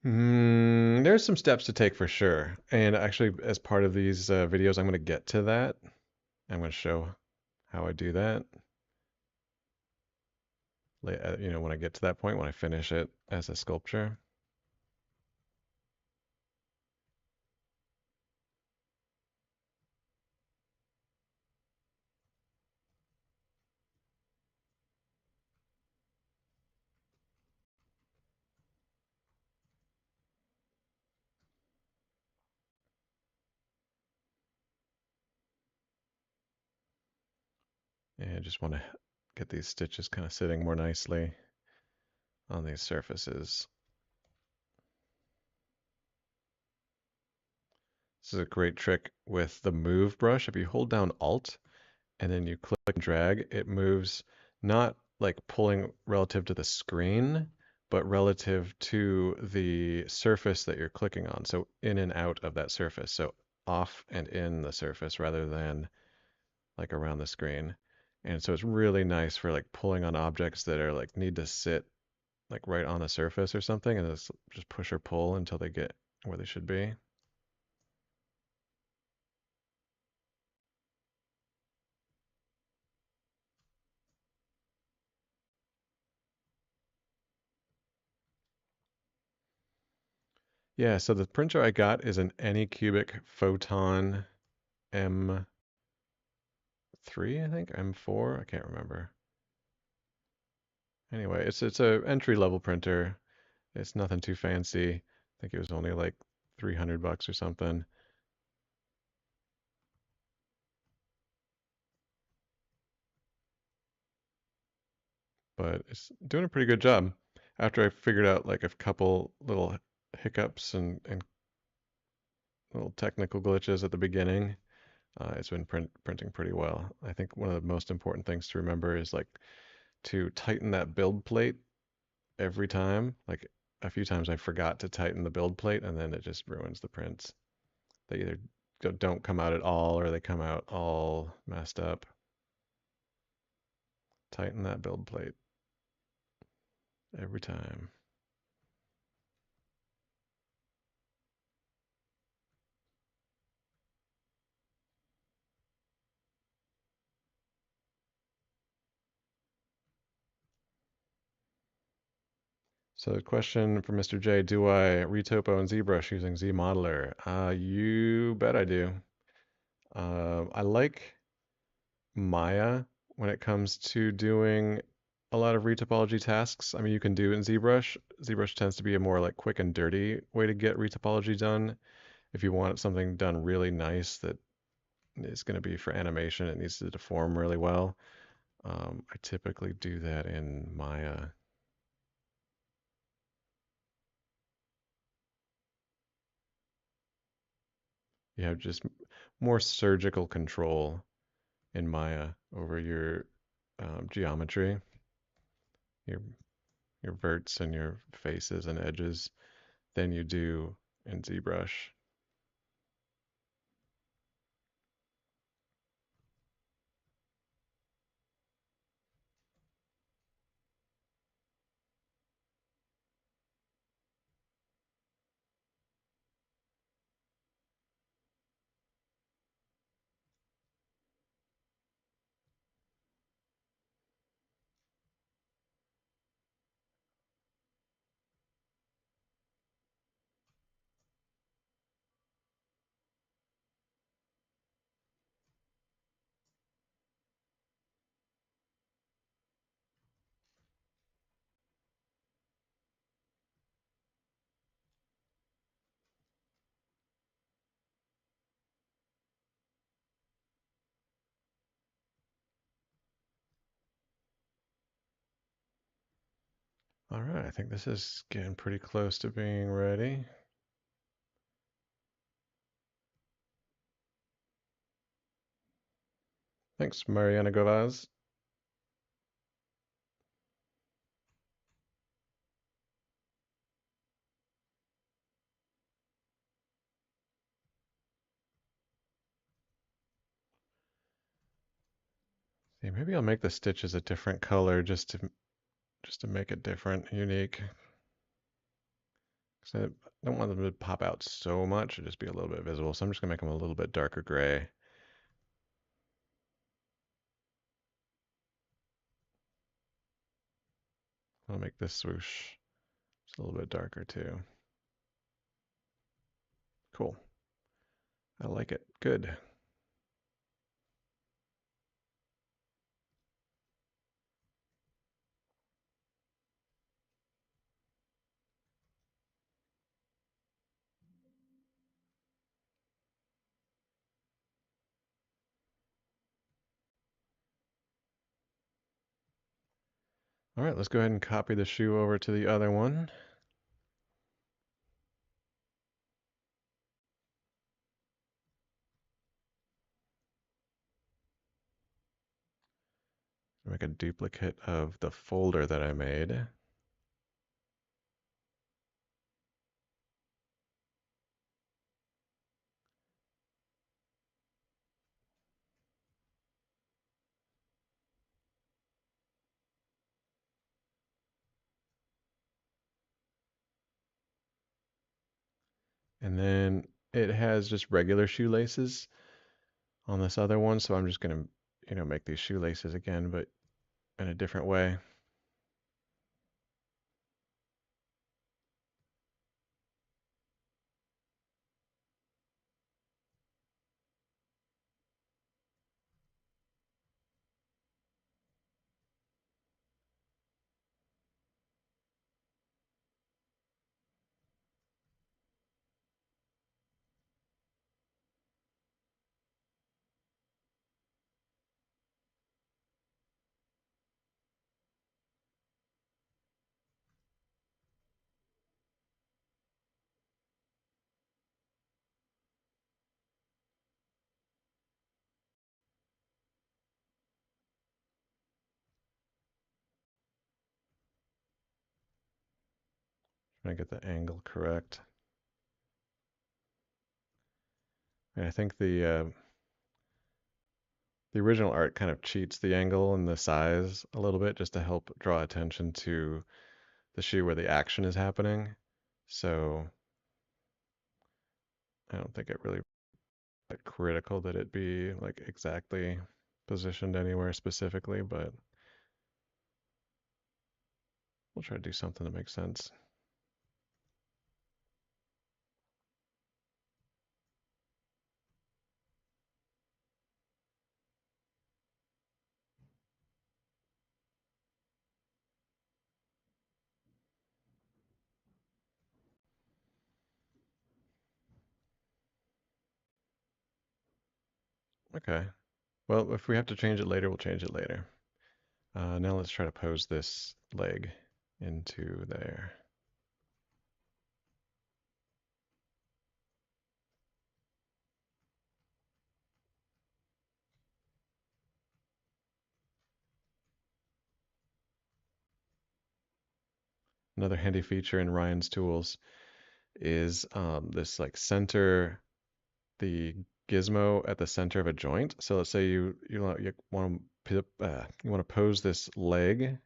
There's some steps to take for sure. And actually, as part of these videos, I'm going to get to that. I'm going to show how I do that. You know, when I get to that point, when I finish it as a sculpture. And I just want to get these stitches kind of sitting more nicely on these surfaces. This is a great trick with the move brush. If you hold down Alt and then you click and drag, it moves not like pulling relative to the screen, but relative to the surface that you're clicking on. So in and out of that surface. So off and in the surface rather than like around the screen. And so it's really nice for like pulling on objects that are like need to sit like right on the surface or something, and just push or pull until they get where they should be. Yeah, so the printer I got is an Anycubic Photon M3, I think, M4, I can't remember. Anyway, it's a entry level printer. It's nothing too fancy. I think it was only like 300 bucks or something. But it's doing a pretty good job. After I figured out like a couple little hiccups and little technical glitches at the beginning. It's been printing pretty well. I think one of the most important things to remember is like to tighten that build plate every time. Like a few times I forgot to tighten the build plate and then it just ruins the prints. They either don't come out at all or they come out all messed up. Tighten that build plate every time. So the question from Mr. J, do I retopo in ZBrush using ZModeler? You bet I do. I like Maya when it comes to doing a lot of retopology tasks. I mean, you can do it in ZBrush. ZBrush tends to be a more like quick and dirty way to get retopology done. If you want something done really nice that is going to be for animation, it needs to deform really well. I typically do that in Maya. You have just more surgical control in Maya over your geometry, your your verts and your faces and edges than you do in ZBrush. All right, I think this is getting pretty close to being ready. Thanks, Mariana Govaz. See, maybe I'll make the stitches a different color just to make it different, unique. Because I don't want them to pop out so much, or just be a little bit visible. So I'm just gonna make them a little bit darker gray. I'll make this swoosh just a little bit darker too. Cool. I like it. Good. All right, let's go ahead and copy the shoe over to the other one. Make a duplicate of the folder that I made. And then it has just regular shoelaces on this other one, so I'm just gonna, make these shoelaces again, but in a different way. Trying to get the angle correct. And I think the original art kind of cheats the angle and the size a little bit just to help draw attention to the shoe where the action is happening. So I don't think it really critical that it be like exactly positioned anywhere specifically, but we'll try to do something that makes sense. Okay. Well, if we have to change it later, we'll change it later. Now let's try to pose this leg into there. Another handy feature in Ryan's tools is this like center the gizmo at the center of a joint. So let's say you want to pose this leg.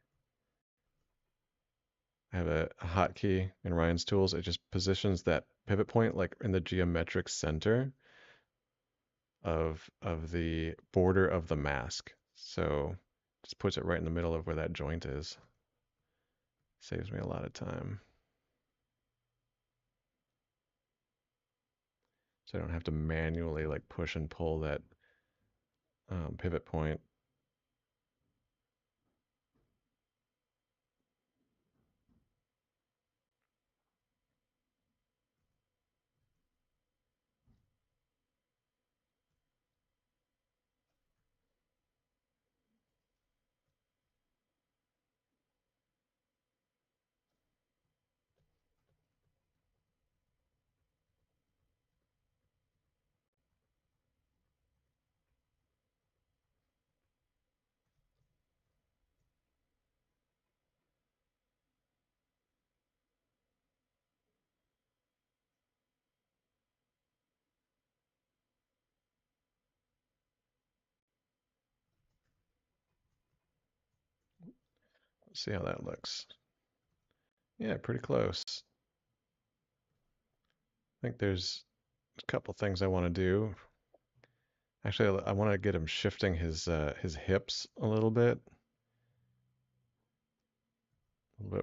I have a hotkey in Ryan's tools. It just positions that pivot point like in the geometric center of the border of the mask. So just puts it right in the middle of where that joint is. Saves me a lot of time. So I don't have to manually like push and pull that pivot point. Let's see how that looks. Yeah, pretty close. I think there's a couple things I want to do. Actually, I want to get him shifting his hips a little bit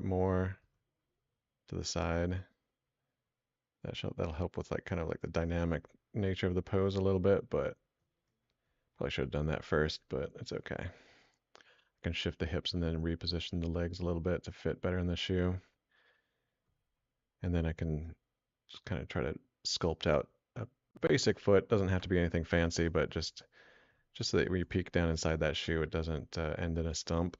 more to the side. That'll help with like kind of like the dynamic nature of the pose a little bit, but probably should have done that first, but it's okay. I can shift the hips and then reposition the legs a little bit to fit better in the shoe. And then I can just kind of try to sculpt out a basic foot. Doesn't have to be anything fancy, but just so that when you peek down inside that shoe, it doesn't end in a stump.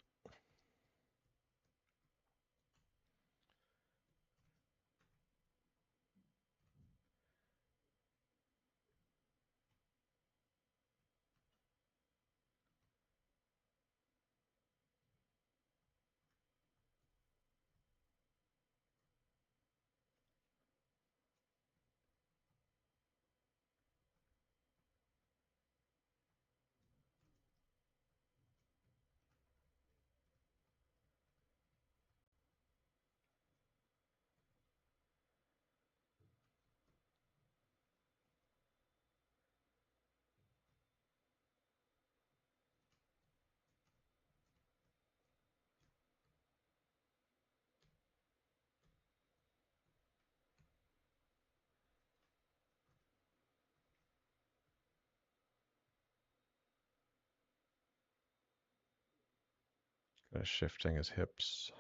Kind of shifting his hips.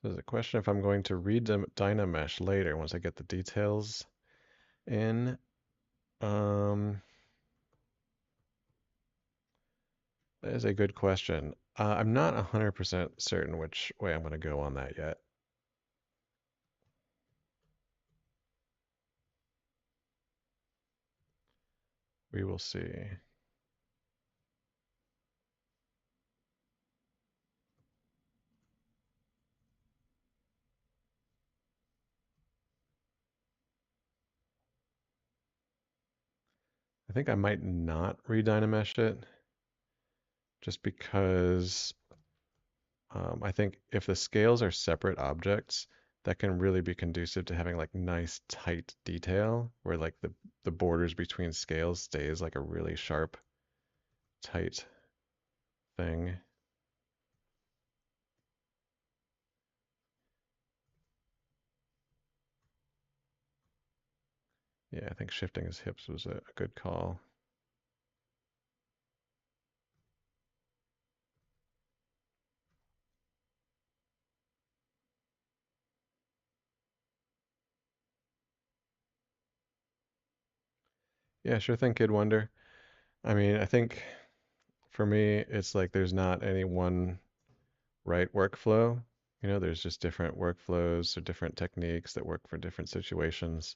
So there's a question if I'm going to read Dynamesh later once I get the details in. That is a good question. I'm not 100% certain which way I'm going to go on that yet. We will see. I think I might not redynamesh it just because I think if the scales are separate objects, that can really be conducive to having like nice tight detail where like the borders between scales stays like a really sharp, tight thing. Yeah, I think shifting his hips was a good call. Yeah, sure thing, Kid Wonder. I mean, I think for me, it's like there's not any one right workflow. You know, there's just different workflows or different techniques that work for different situations.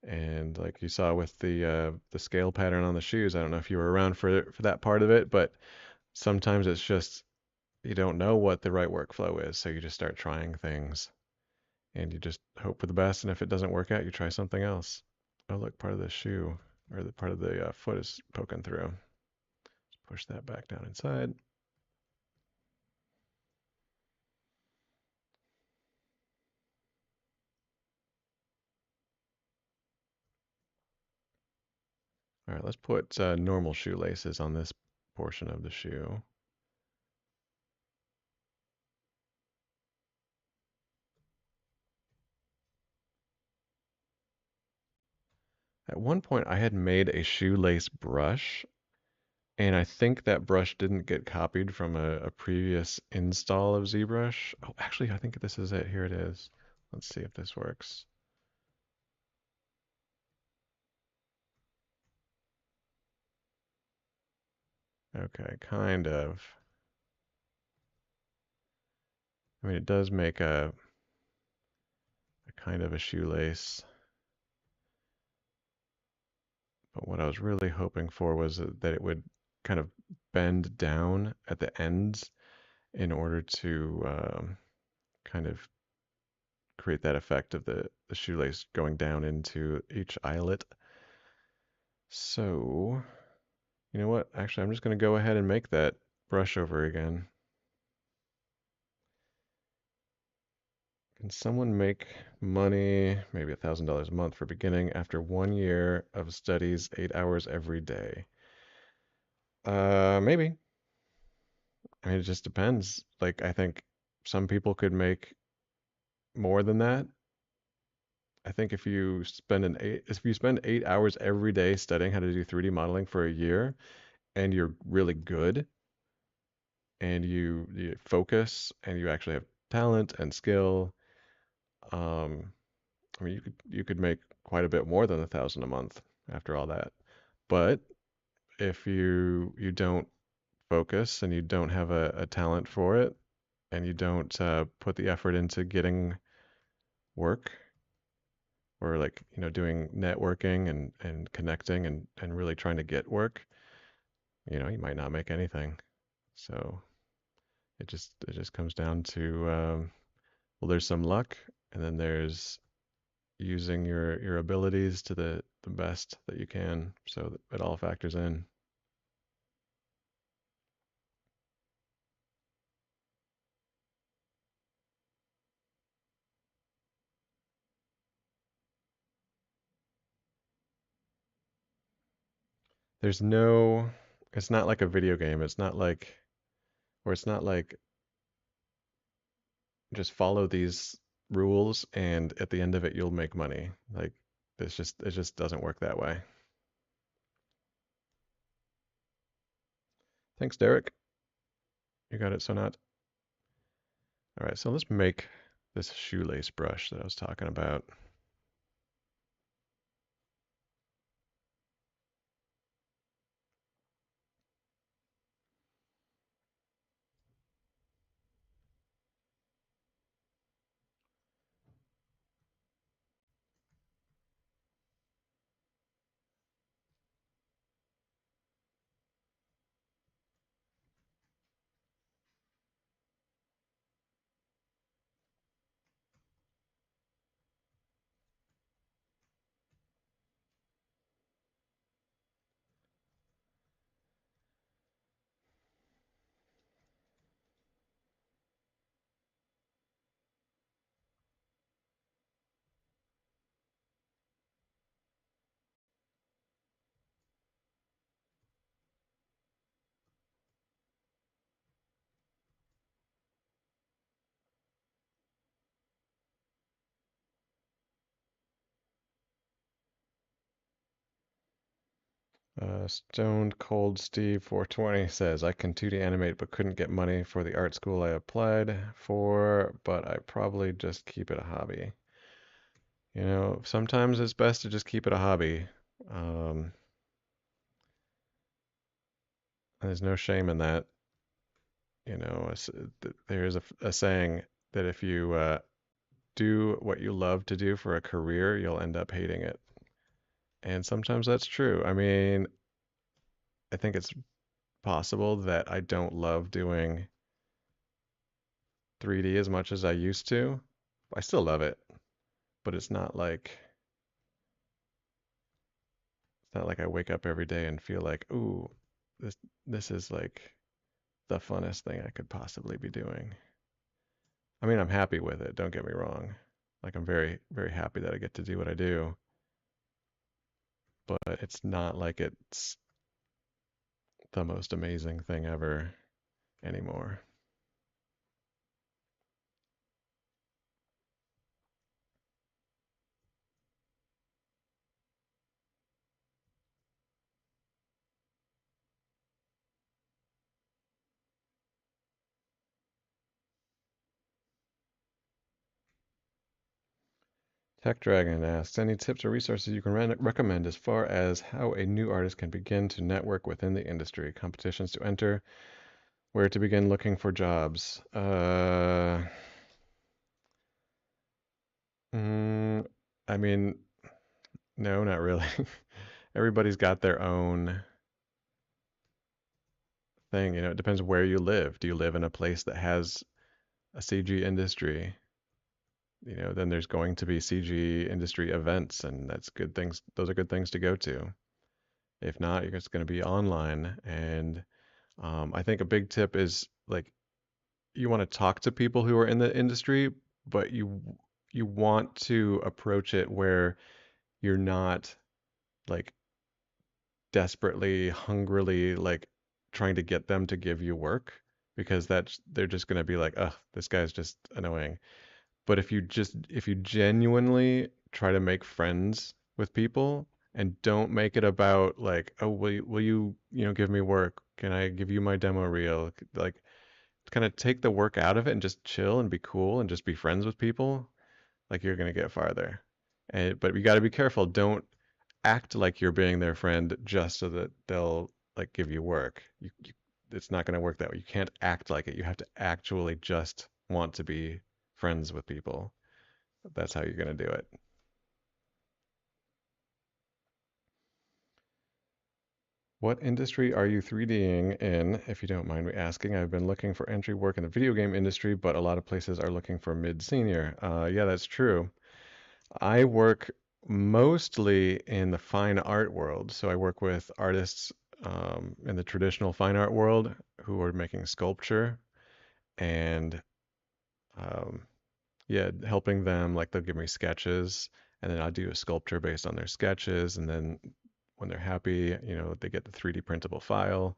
And like you saw with the scale pattern on the shoes, I don't know if you were around for that part of it, but sometimes it's just you don't know what the right workflow is, so you just start trying things and you just hope for the best. And if it doesn't work out, you try something else. Oh, look, part of the shoe or the part of the foot is poking through. Let's push that back down inside. All right, let's put normal shoelaces on this portion of the shoe. At one point, I had made a shoelace brush, and I think that brush didn't get copied from a previous install of ZBrush. Oh, actually, I think this is it. Here it is. Let's see if this works. Okay, kind of. I mean, it does make a kind of a shoelace, but what I was really hoping for was that it would kind of bend down at the ends in order to kind of create that effect of the shoelace going down into each eyelet. So, you know what? Actually, I'm just going to go ahead and make that brush over again. Can someone make money, maybe $1,000 a month for beginning after 1 year of studies, 8 hours every day? Maybe. I mean, it just depends. Like, I think some people could make more than that. I think if you spend 8 hours every day studying how to do 3D modeling for a year, and you're really good, and you focus, and you actually have talent and skill, um, I mean, you could make quite a bit more than 1,000 a month after all that. But if you don't focus and you don't have a talent for it, and you don't put the effort into getting work or like doing networking and connecting and really trying to get work, you might not make anything. So it just comes down to well, there's some luck, and then there's using your abilities to the best that you can. So it all factors in. There's no, it's not like a video game. It's not like just follow these rules and at the end of it you'll make money. Like it just doesn't work that way. Thanks, Derek. You got it, Sonat. All right, so let's make this shoelace brush that I was talking about. Stoned Cold Steve 420 says, I can 2D animate but couldn't get money for the art school I applied for, but I probably just keep it a hobby. You know, sometimes it's best to just keep it a hobby. Um, there's no shame in that. You know, there's a saying that if you do what you love to do for a career, you'll end up hating it. And sometimes that's true. I mean, I think it's possible that I don't love doing 3D as much as I used to. I still love it, but it's not like I wake up every day and feel like, ooh, this this is like the funnest thing I could possibly be doing. I mean, I'm happy with it, don't get me wrong. Like I'm very, very happy that I get to do what I do, but it's not like it's the most amazing thing ever anymore. Tech Dragon asks, any tips or resources you can recommend as far as how a new artist can begin to network within the industry, competitions to enter, where to begin looking for jobs? Mm, I mean, no, not really. Everybody's got their own thing. You know, it depends where you live. Do you live in a place that has a CG industry? You know, then there's going to be CG industry events, and that's good things. Those are good things to go to. If not, you're just going to be online. And I think a big tip is like you want to talk to people who are in the industry, but you want to approach it where you're not like desperately, hungrily like trying to get them to give you work because they're just going to be like, "Ugh, this guy's just annoying." But if you genuinely try to make friends with people and don't make it about like, "Oh, will you, you know, give me work? Can I give you my demo reel?" Like kind of take the work out of it and just chill and be cool and just be friends with people, like you're gonna get farther. But you got to be careful. Don't act like you're being their friend just so that they'll like give you work. It's not gonna work that way. You can't act like it. You have to actually just want to be friends with people. That's how you're gonna do it. What industry are you 3Ding in, if you don't mind me asking? I've been looking for entry work in the video game industry, but a lot of places are looking for mid-senior. Yeah, that's true. I work mostly in the fine art world. So I work with artists in the traditional fine art world who are making sculpture and um, yeah, helping them. Like they'll give me sketches and then I'll do a sculpture based on their sketches. And then when they're happy, you know, they get the 3D printable file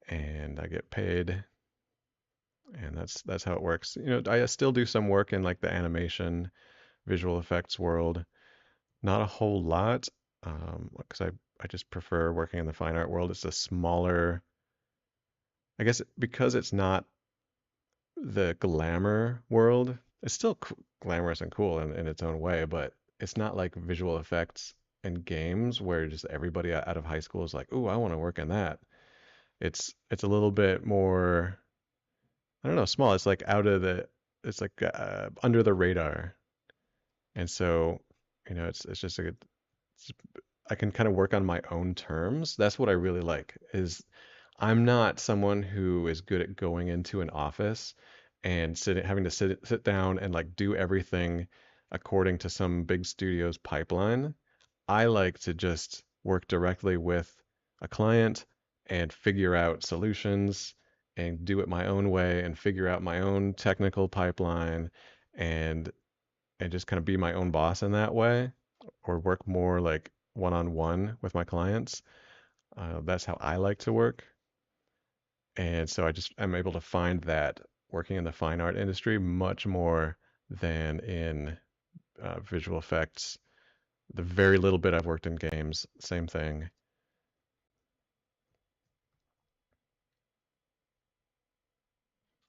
and I get paid. And that's how it works. You know, I still do some work in like the animation, visual effects world. Not a whole lot, because I just prefer working in the fine art world. It's a smaller, I guess, because it's not the glamour world. It's still glamorous and cool in its own way, but it's not like visual effects and games where just everybody out of high school is like, "Ooh, I want to work in that." It's a little bit more, I don't know, small. It's like it's like under the radar, and so you know, it's just I can kind of work on my own terms. That's what I really like is I'm not someone who is good at going into an office and having to sit down and like do everything according to some big studio's pipeline. I like to just work directly with a client and figure out solutions and do it my own way and figure out my own technical pipeline and and just kind of be my own boss in that way or work more like one-on-one with my clients. That's how I like to work. And so I'm able to find that working in the fine art industry much more than in visual effects. The very little bit I've worked in games, same thing.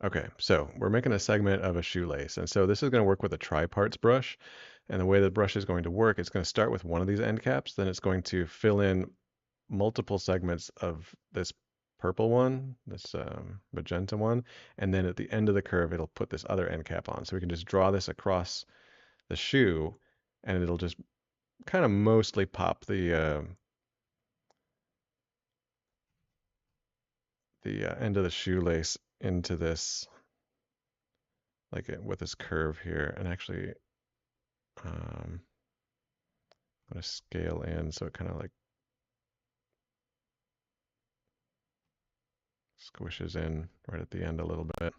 Okay, so we're making a segment of a shoelace. And so this is going to work with a tri-parts brush. And the way the brush is going to work, it's going to start with one of these end caps, then it's going to fill in multiple segments of this purple one, this magenta one, and then at the end of the curve, it'll put this other end cap on. So we can just draw this across the shoe, and it'll just kind of mostly pop the end of the shoelace into this, like with this curve here. And actually, I'm going to scale in so it kind of like squishes in right at the end a little bit.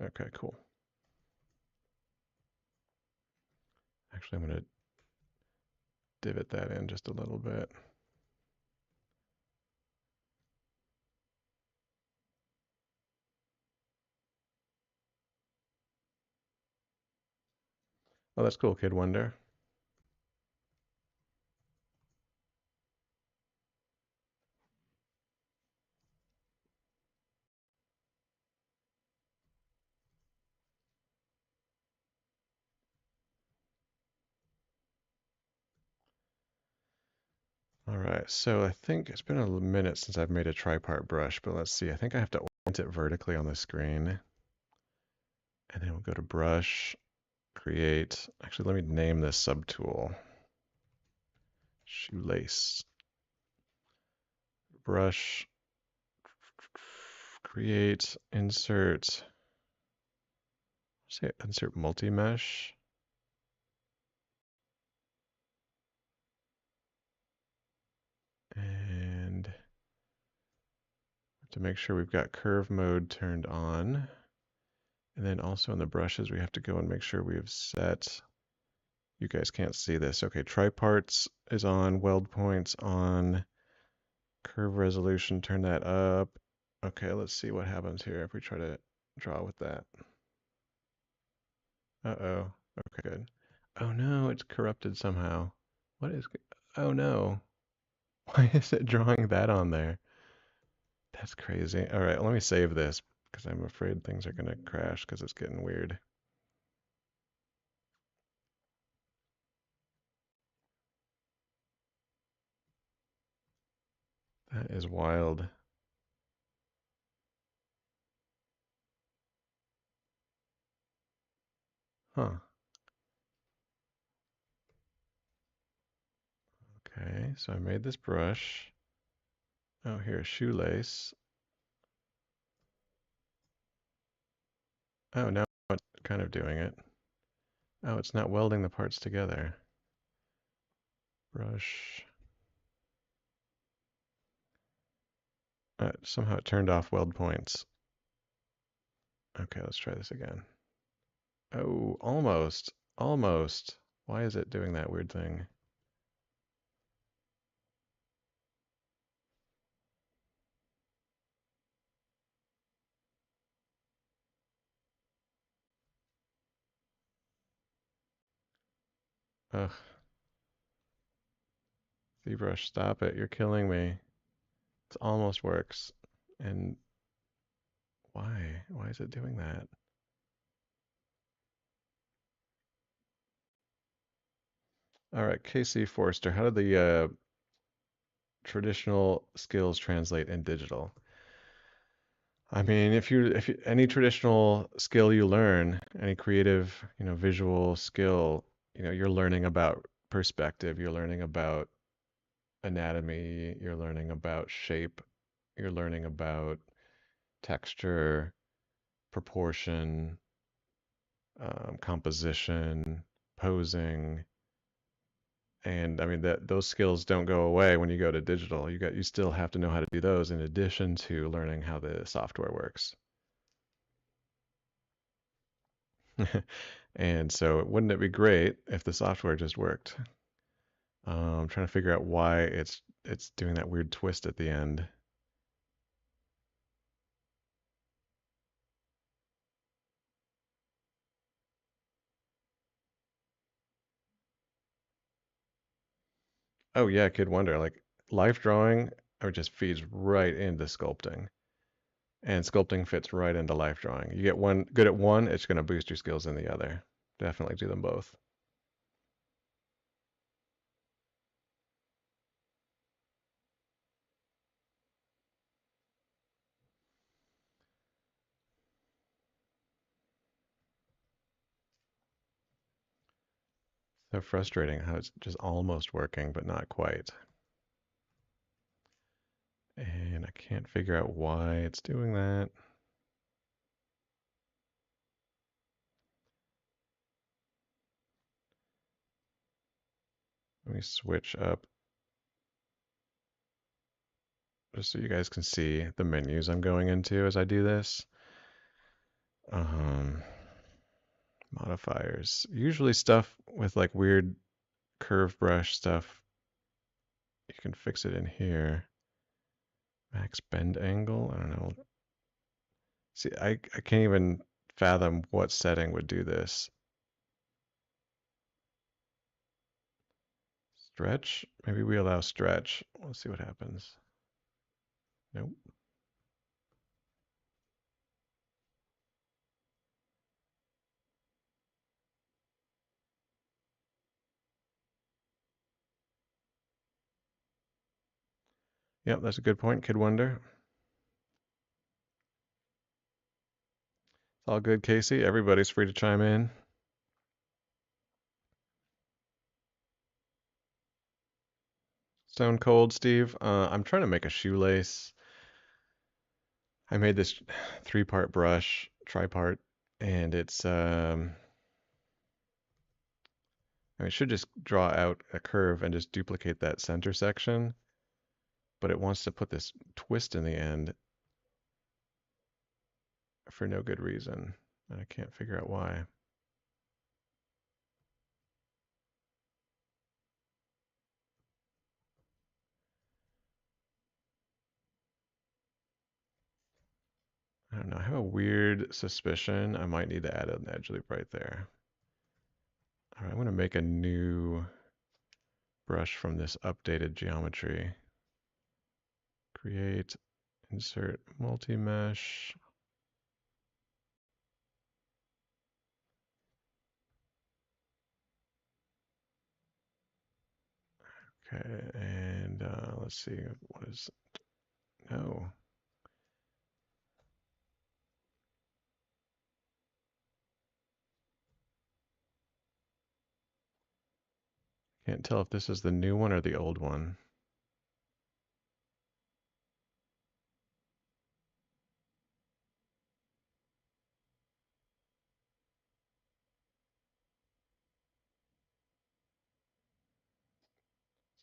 Okay, cool. Actually, I'm going to divot that in just a little bit. Oh, that's cool, Kid Wonder. All right, so I think it's been a minute since I've made a tri-part brush, but let's see. I think I have to orient it vertically on the screen. And then we'll go to Brush, Create. Actually, let me name this subtool. Shoelace. Brush, Create, Insert. Say Insert Multi-Mesh. And to make sure we've got curve mode turned on. And then also in the brushes, we have to go and make sure we have set, you guys can't see this. Okay, tri-parts is on, weld points on, curve resolution, turn that up. Okay, let's see what happens here if we try to draw with that. Uh-oh, okay, good. Oh no, it's corrupted somehow. What is, oh no. Why is it drawing that on there? That's crazy. All right, let me save this because I'm afraid things are gonna crash because it's getting weird. That is wild. Huh. Okay, so I made this brush. Oh, here's shoelace. Oh, now it's kind of doing it. Oh, it's not welding the parts together. Brush. Somehow it turned off weld points. Okay, let's try this again. Oh, almost. Almost. Why is it doing that weird thing? Ugh. ZBrush, stop it. You're killing me. It almost works. And why? Why is it doing that? All right, Casey Forrester, how did the traditional skills translate in digital? I mean, if you any traditional skill you learn, any creative, visual skill, you're learning about perspective, you're learning about anatomy, you're learning about shape, you're learning about texture, proportion, composition, posing, and I mean that those skills don't go away when you go to digital. You still have to know how to do those in addition to learning how the software works. And so wouldn't it be great if the software just worked? I'm trying to figure out why it's doing that weird twist at the end. Oh yeah, Kid Wonder. Like life drawing, or just feeds right into sculpting, and sculpting fits right into life drawing. You get one good at one, it's going to boost your skills in the other. Definitely do them both. So frustrating how it's just almost working, but not quite. And I can't figure out why it's doing that. Let me switch up just so you guys can see the menus I'm going into as I do this. Um, Modifiers. Usually stuff with like weird curve brush stuff, you can fix it in here. Max bend angle, I don't know. See, I can't even fathom what setting would do this. Stretch? Maybe we allow stretch. Let's see what happens. Nope. Yep, that's a good point, Kid Wonder. It's all good, Casey. Everybody's free to chime in. Stone Cold, Steve. I'm trying to make a shoelace. I made this 3-part brush, tripart, and it's I should just draw out a curve and just duplicate that center section, but it wants to put this twist in the end for no good reason. And I can't figure out why. I don't know. I have a weird suspicion I might need to add an edge loop right there. All right, I'm going to make a new brush from this updated geometry. Create, insert multi-mesh. Okay, and let's see, what is, no. Can't tell if this is the new one or the old one.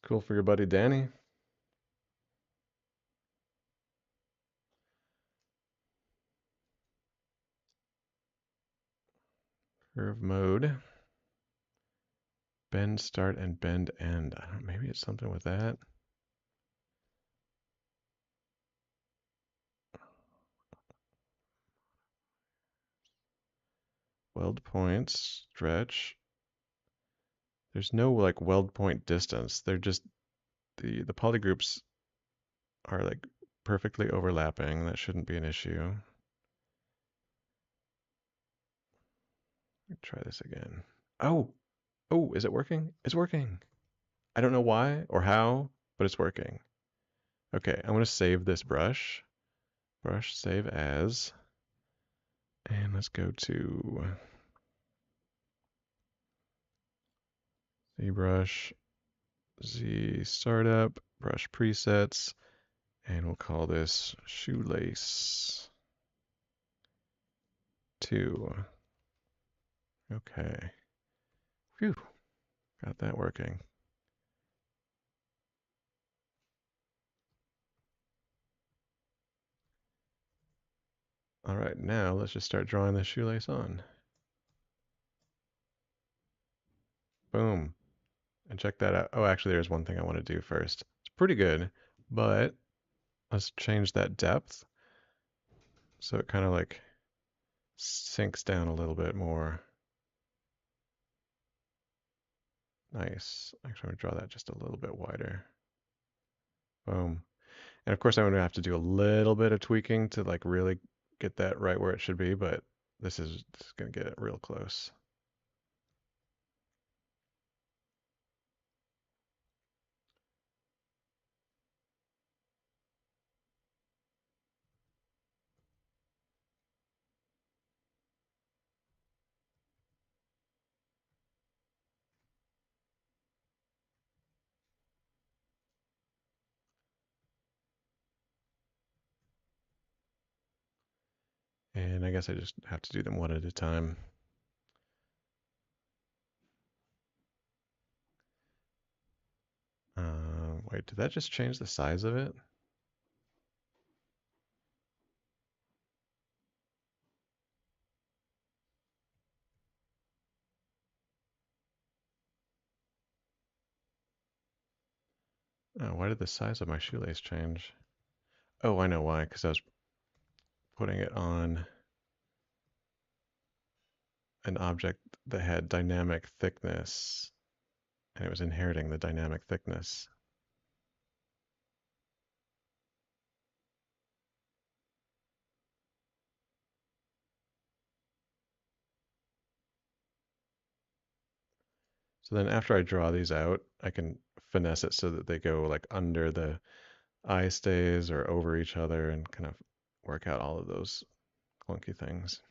Cool for your buddy Danny. Curve mode. Bend start and bend end. I don't know, maybe it's something with that. Weld points, stretch. There's no like weld point distance. They're just the polygroups are like perfectly overlapping. That shouldn't be an issue. Try this again. Oh, oh, is it working? It's working. I don't know why or how, but it's working. Okay, I'm gonna save this brush. Brush, save as. And let's go to ZBrush, Z startup, brush presets, and we'll call this shoelace 2. Okay. Phew, got that working. All right, now let's just start drawing this shoelace on. Boom. And check that out. Oh, actually, there's one thing I want to do first. It's pretty good, but let's change that depth so it kind of like sinks down a little bit more. Nice. Actually, I'm gonna draw that just a little bit wider. Boom. And of course, I'm gonna have to do a little bit of tweaking to like really get that right where it should be, but this is gonna get it real close. And I guess I just have to do them one at a time. Wait, did that just change the size of it? Oh, why did the size of my shoelace change? Oh, I know why, because I was putting it on an object that had dynamic thickness, and it was inheriting the dynamic thickness. So then after I draw these out, I can finesse it so that they go like under the eye stays or over each other and kind of work out all of those clunky things.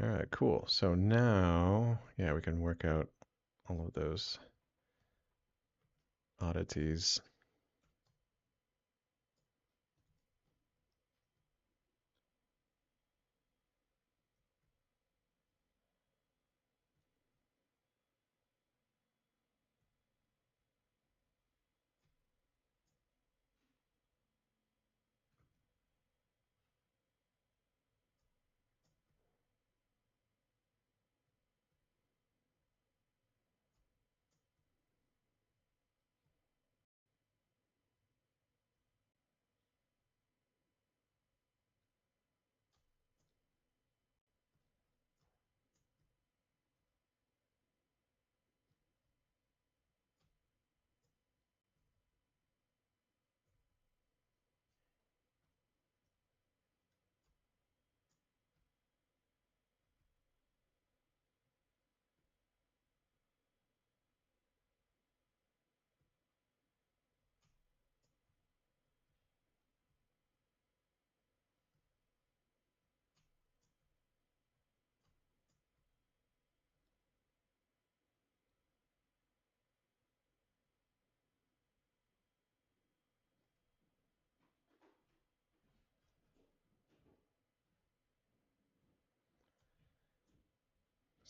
All right, cool. So now, yeah, we can work out all of those oddities.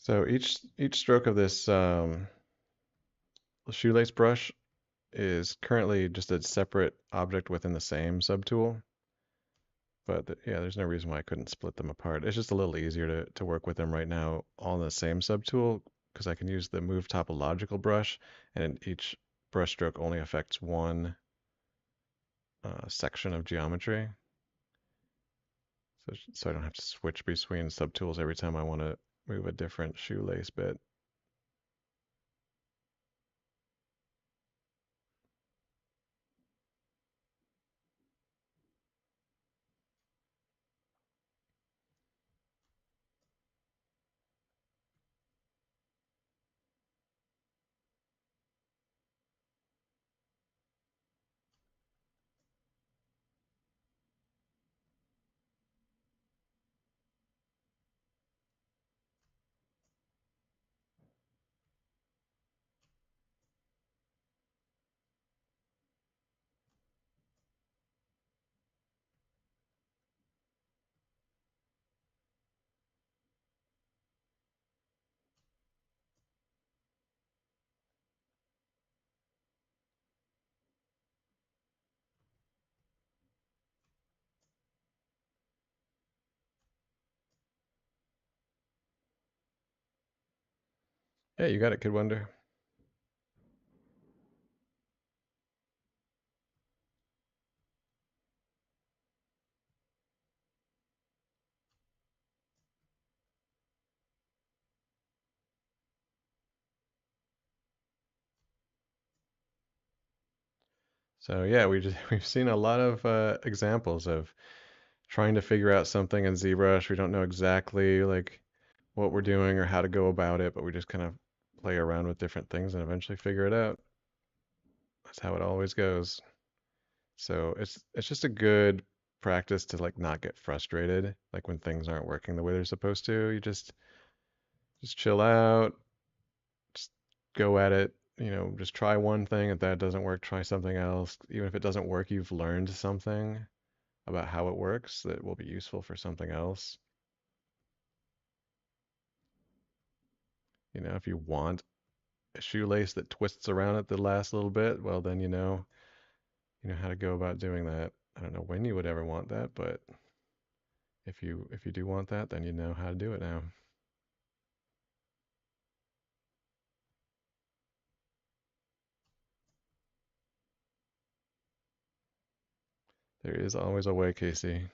So each stroke of this shoelace brush is currently just a separate object within the same subtool. But yeah, there's no reason why I couldn't split them apart. It's just a little easier to work with them right now all in the same subtool because I can use the move topological brush, and each brush stroke only affects one section of geometry. So I don't have to switch between subtools every time I want to move a different shoelace bit. Yeah, you got it, Kid Wonder. So yeah, we've seen a lot of examples of trying to figure out something in ZBrush. We don't know exactly like what we're doing or how to go about it, but we just kind of play around with different things and eventually figure it out. That's how it always goes. So it's just a good practice to like not get frustrated, like when things aren't working the way they're supposed to. You just chill out, just go at it, just try one thing. If that doesn't work, try something else. Even if it doesn't work, you've learned something about how it works that will be useful for something else. If you want a shoelace that twists around at the last little bit, well then you know how to go about doing that. I don't know when you would ever want that, but if you do want that, then you know how to do it now. There is always a way, Casey.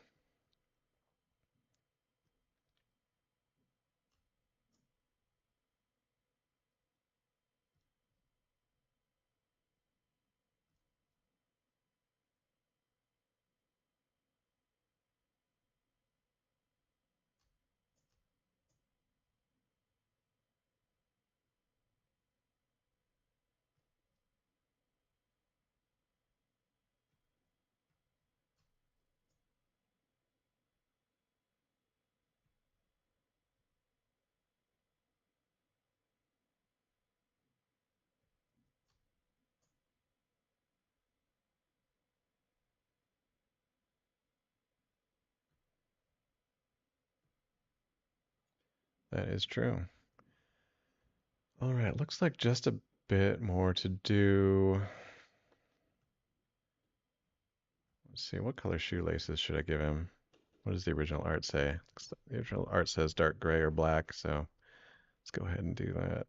That is true. All right, looks like just a bit more to do. Let's see, what color shoelaces should I give him? What does the original art say? The original art says dark gray or black, so let's go ahead and do that.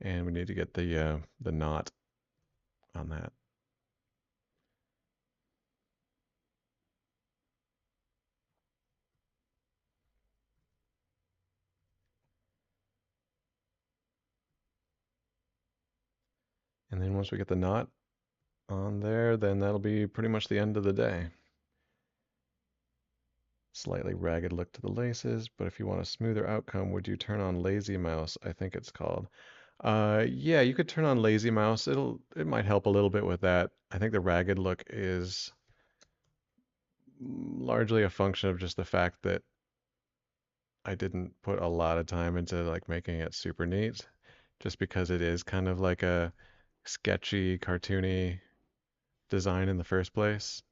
And we need to get the knot on that. And then once we get the knot on there, then that'll be pretty much the end of the day. Slightly ragged look to the laces, but if you want a smoother outcome, would you turn on lazy mouse? I think it's called. Yeah, you could turn on lazy mouse. It might help a little bit with that. I think the ragged look is largely a function of just the fact that I didn't put a lot of time into like making it super neat, just because it is kind of like a sketchy, cartoony design in the first place.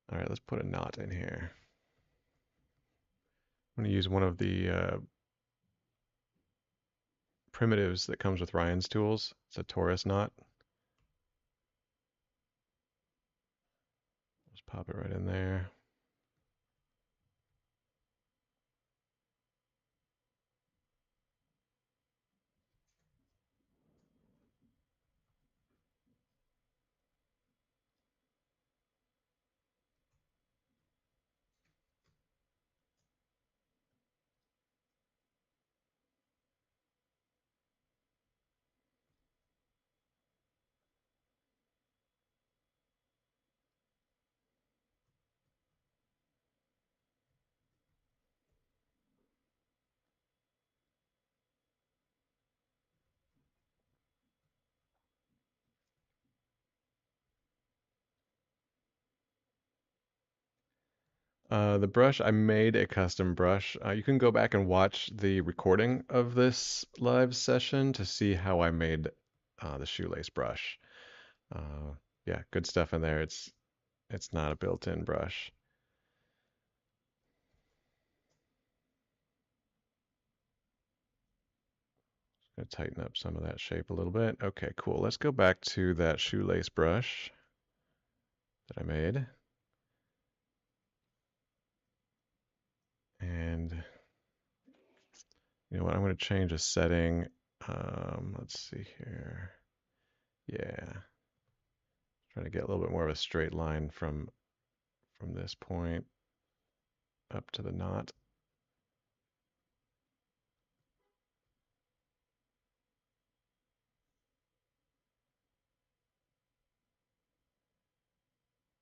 All right, let's put a knot in here. I'm going to use one of the primitives that comes with Ryan's tools. It's a Taurus knot. Just pop it right in there. The brush, I made a custom brush. You can go back and watch the recording of this live session to see how I made the shoelace brush. Uh, yeah, good stuff in there. It's not a built-in brush. to tighten up some of that shape a little bit. Okay, cool. Let's go back to that shoelace brush that I made. And you know what? I'm going to change a setting. Let's see here. Yeah. Trying to get a little bit more of a straight line from this point up to the knot.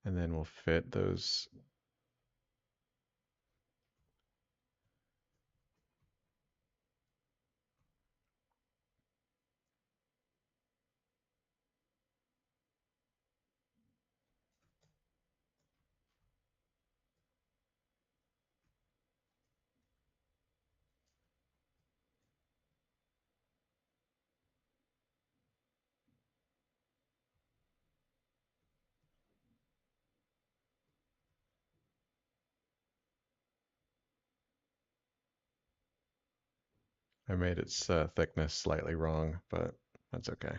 And then we'll fit those. I made its thickness slightly wrong, but that's okay.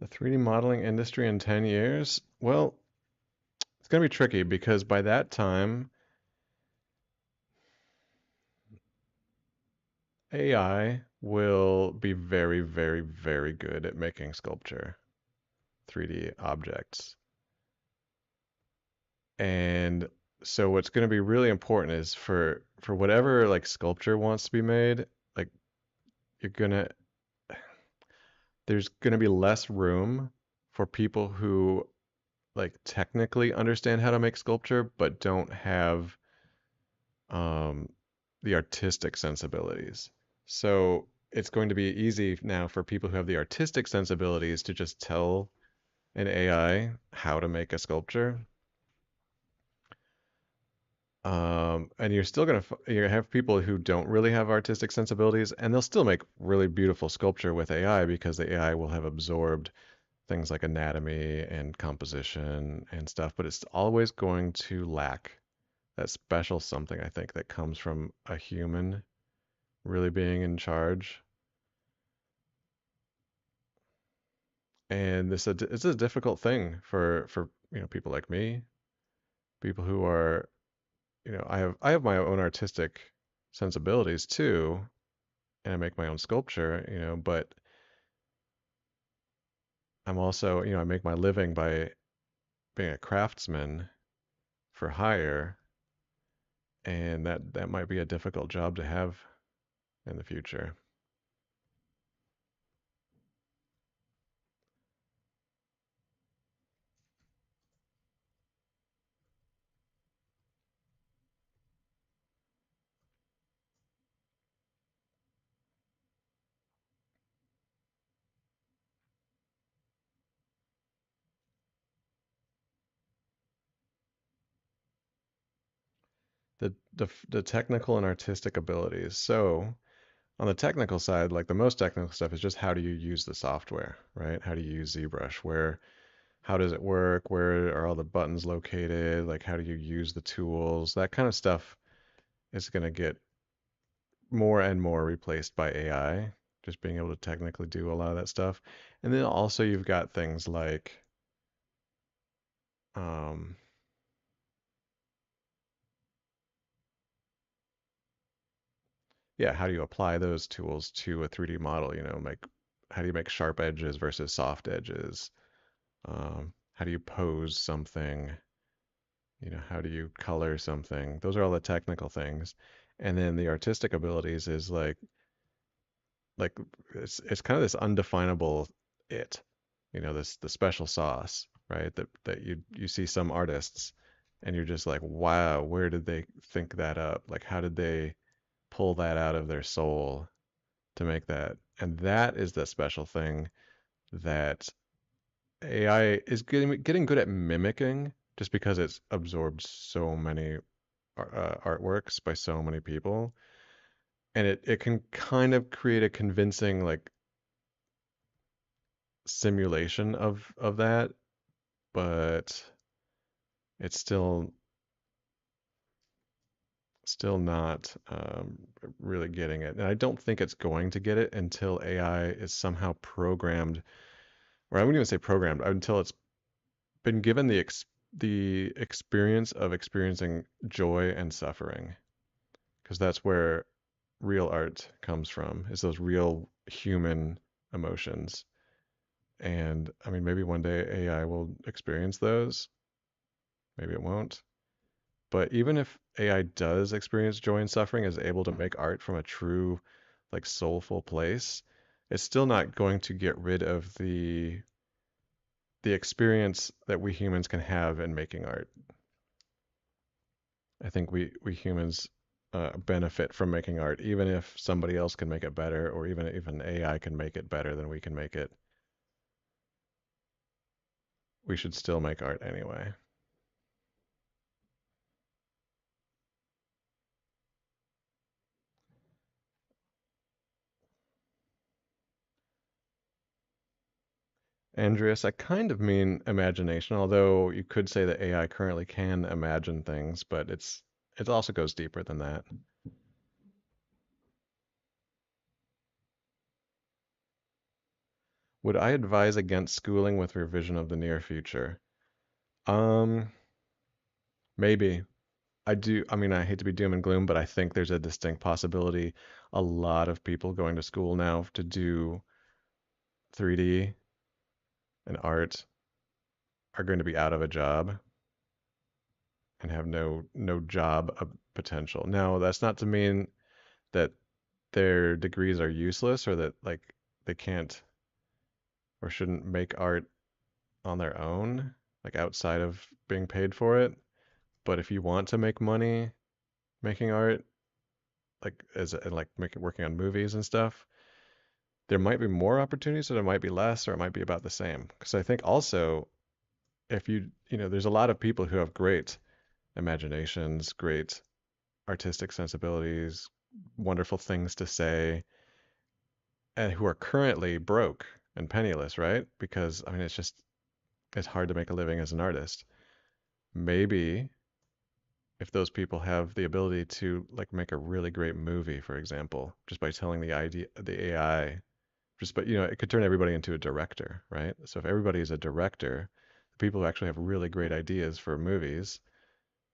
The 3D modeling industry in 10 years? Well, it's going to be tricky because by that time, AI will be very, very, very good at making sculpture, 3D objects. And so what's going to be really important is for whatever like sculpture wants to be made, like you're going to there's going to be less room for people who like technically understand how to make sculpture but don't have um, the artistic sensibilities. So it's going to be easy now for people who have the artistic sensibilities to just tell an AI how to make a sculpture. And you're still you're gonna have people who don't really have artistic sensibilities, and they'll still make really beautiful sculpture with AI because the AI will have absorbed things like anatomy and composition and stuff, but it's always going to lack that special something, I think, that comes from a human really being in charge. And it's a difficult thing for people like me, people who are I have my own artistic sensibilities too, and I make my own sculpture, but I'm also, I make my living by being a craftsman for hire, and that might be a difficult job to have in the future. the technical and artistic abilities. So on the technical side, like the most technical stuff is just how do you use the software, right? How do you use ZBrush? How does it work? Where are all the buttons located? Like, how do you use the tools? That kind of stuff is going to get more and more replaced by AI, just being able to technically do a lot of that stuff. And then also you've got things like, um, yeah, how do you apply those tools to a 3D model? How do you make sharp edges versus soft edges? How do you pose something? How do you color something? Those are all the technical things. And then the artistic abilities is like it's kind of this undefinable it, this the special sauce, right? That you see some artists and you're just like, wow, where did they think that up? Like how did they pull that out of their soul to make that? And that is the special thing that AI is getting good at mimicking just because it's absorbed so many artworks by so many people. And it can kind of create a convincing like simulation of that, but it's still not really getting it. And I don't think it's going to get it until AI is somehow programmed, or I wouldn't even say programmed, until it's been given the experience of experiencing joy and suffering, because that's where real art comes from, is those real human emotions. And I mean, maybe one day AI will experience those, maybe it won't. But even if AI does experience joy and suffering, is able to make art from a true, like soulful place, it's still not going to get rid of the experience that we humans can have in making art. I think we humans benefit from making art, even if somebody else can make it better, or even if an AI can make it better than we can make it. We should still make art anyway. Andreas, I kind of mean imagination, although you could say that AI currently can imagine things, but it also goes deeper than that. Would I advise against schooling with your vision of the near future? Um, maybe. I do. I mean, I hate to be doom and gloom, but I think there's a distinct possibility a lot of people going to school now to do 3D and art are going to be out of a job and have no job potential. Now, that's not to mean that their degrees are useless or that like they can't or shouldn't make art on their own, like outside of being paid for it. But if you want to make money making art, like working on movies and stuff, there might be more opportunities or there might be less or it might be about the same. Because I think also if there's a lot of people who have great imaginations, great artistic sensibilities, wonderful things to say, and who are currently broke and penniless, right? Because I mean, it's hard to make a living as an artist. Maybe if those people have the ability to like make a really great movie, for example, just by telling the AI, just but it could turn everybody into a director, right? So if everybody is a director, the people who actually have really great ideas for movies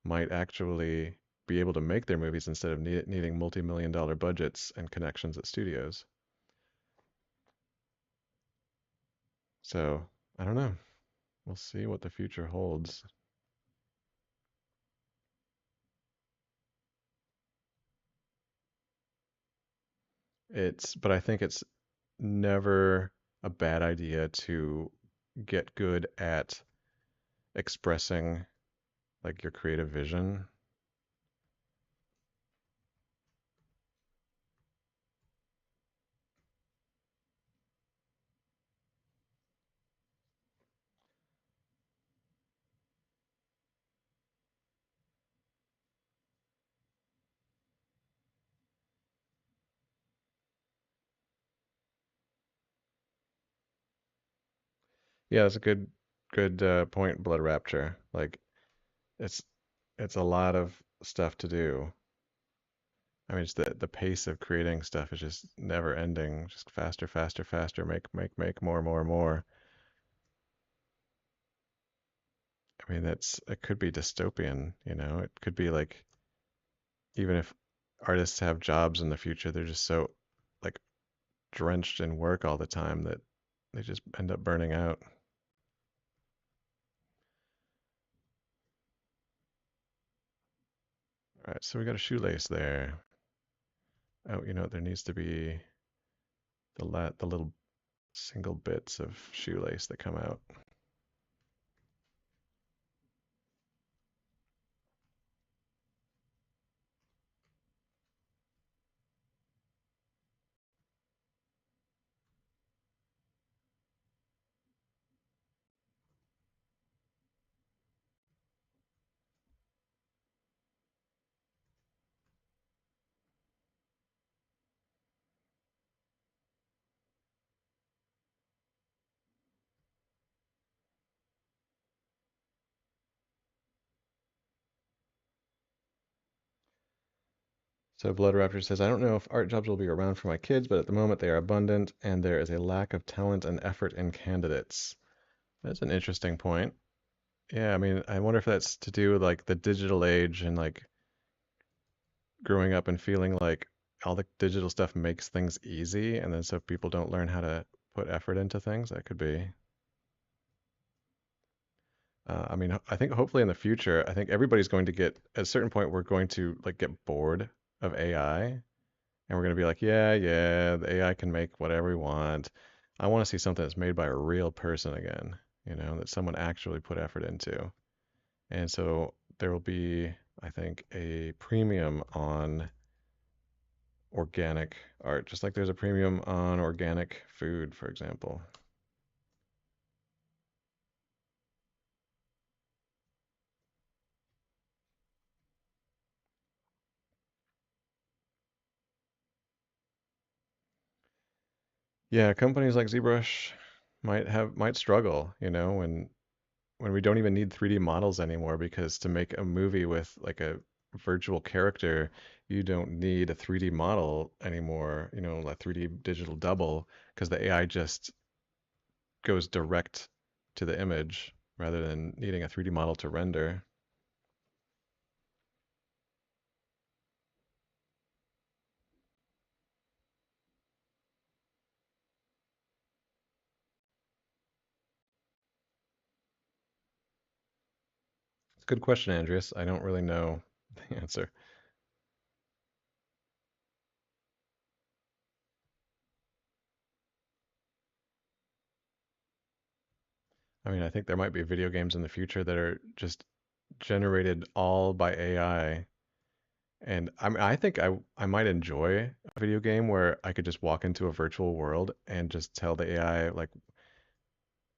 might actually be able to make their movies instead of needing multi-million dollar budgets and connections at studios. So I don't know. We'll see what the future holds. But I think it's never a bad idea to get good at expressing like your creative vision. Yeah, that's a good point, Blood Rapture. Like it's it's a lot of stuff to do. I mean, it's the pace of creating stuff is just never ending. Just faster, faster, faster. Make more, more, more. I mean, it could be dystopian, you know? It could be like even if artists have jobs in the future, they're just so like drenched in work all the time that they just end up burning out. All right, so we got a shoelace there. Oh, you know, there needs to be the little single bits of shoelace that come out. So Blood Raptor says, I don't know if art jobs will be around for my kids, but at the moment they are abundant and there is a lack of talent and effort in candidates. That's an interesting point. Yeah, I mean, I wonder if that's to do with like the digital age and like growing up and feeling like all the digital stuff makes things easy, and then so if people don't learn how to put effort into things, that could be. I mean, I think hopefully in the future, I think everybody's going to get at a certain point, we're going to like get bored of AI, and we're going to be like, yeah, yeah, the AI can make whatever we want. I want to see something that's made by a real person again, you know, that someone actually put effort into. And so there will be, I think, a premium on organic art, just like there's a premium on organic food, for example. Yeah, companies like ZBrush might struggle, you know, when we don't even need 3D models anymore because to make a movie with like a virtual character, you don't need a 3D model anymore, you know, a 3D digital double because the AI just goes direct to the image rather than needing a 3D model to render. It's a good question, Andreas. I don't really know the answer. I mean, I think there might be video games in the future that are just generated all by AI. And I think I might enjoy a video game where I could just walk into a virtual world and just tell the AI like,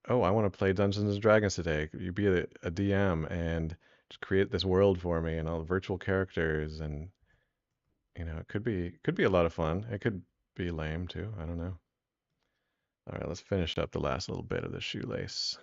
"Oh, I want to play Dungeons and Dragons today. Could you be a DM and just create this world for me and all the virtual characters?" And you know, it could be a lot of fun. It could be lame too. I don't know. All right, let's finish up the last little bit of the shoelace.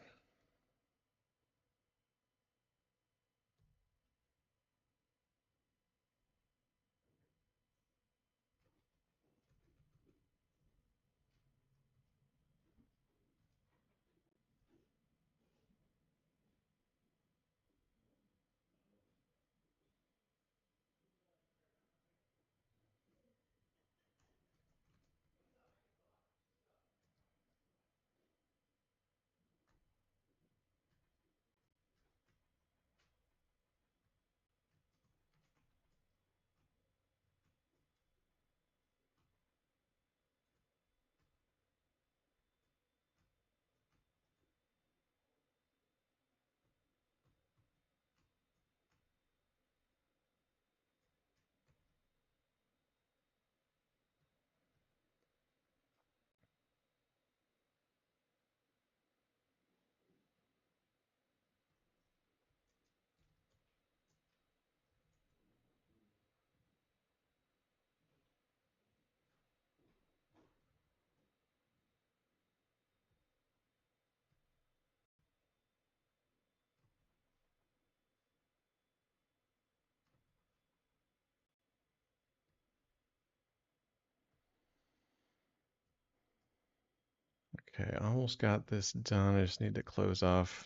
Okay, almost got this done. I just need to close off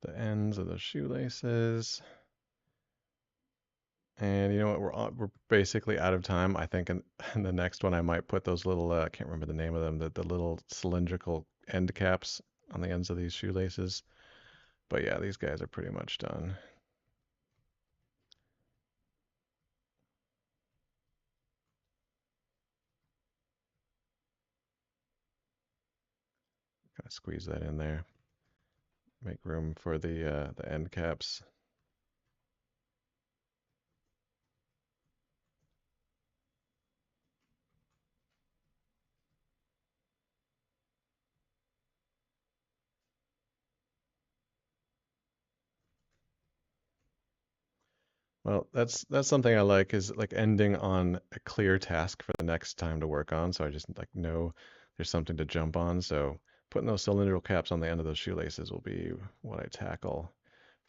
the ends of the shoelaces. And you know what? We're basically out of time. I think in the next one I might put those little I can't remember the name of them, the little cylindrical end caps on the ends of these shoelaces. But yeah, these guys are pretty much done. Kind of squeeze that in there. Make room for the end caps. Well, that's something I like is like ending on a clear task for the next time to work on. So I just like know there's something to jump on. So putting those cylindrical caps on the end of those shoelaces will be what I tackle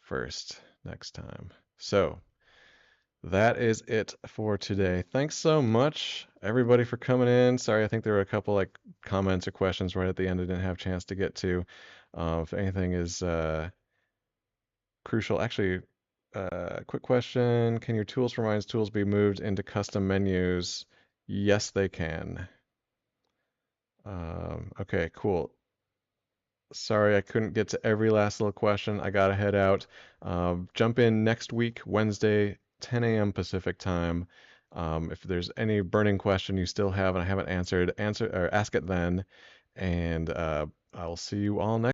first next time. So that is it for today. Thanks so much, everybody, for coming in. Sorry, I think there were a couple like comments or questions right at the end I didn't have a chance to get to. If anything is crucial, actually, quick question: can your tools for Minds tools be moved into custom menus? Yes, they can. Okay, cool. Sorry, I couldn't get to every last little question. I gotta head out. Jump in next week, Wednesday, 10 a.m. Pacific time. If there's any burning question you still have and I haven't answered, answer or ask it then. And I'll see you all next.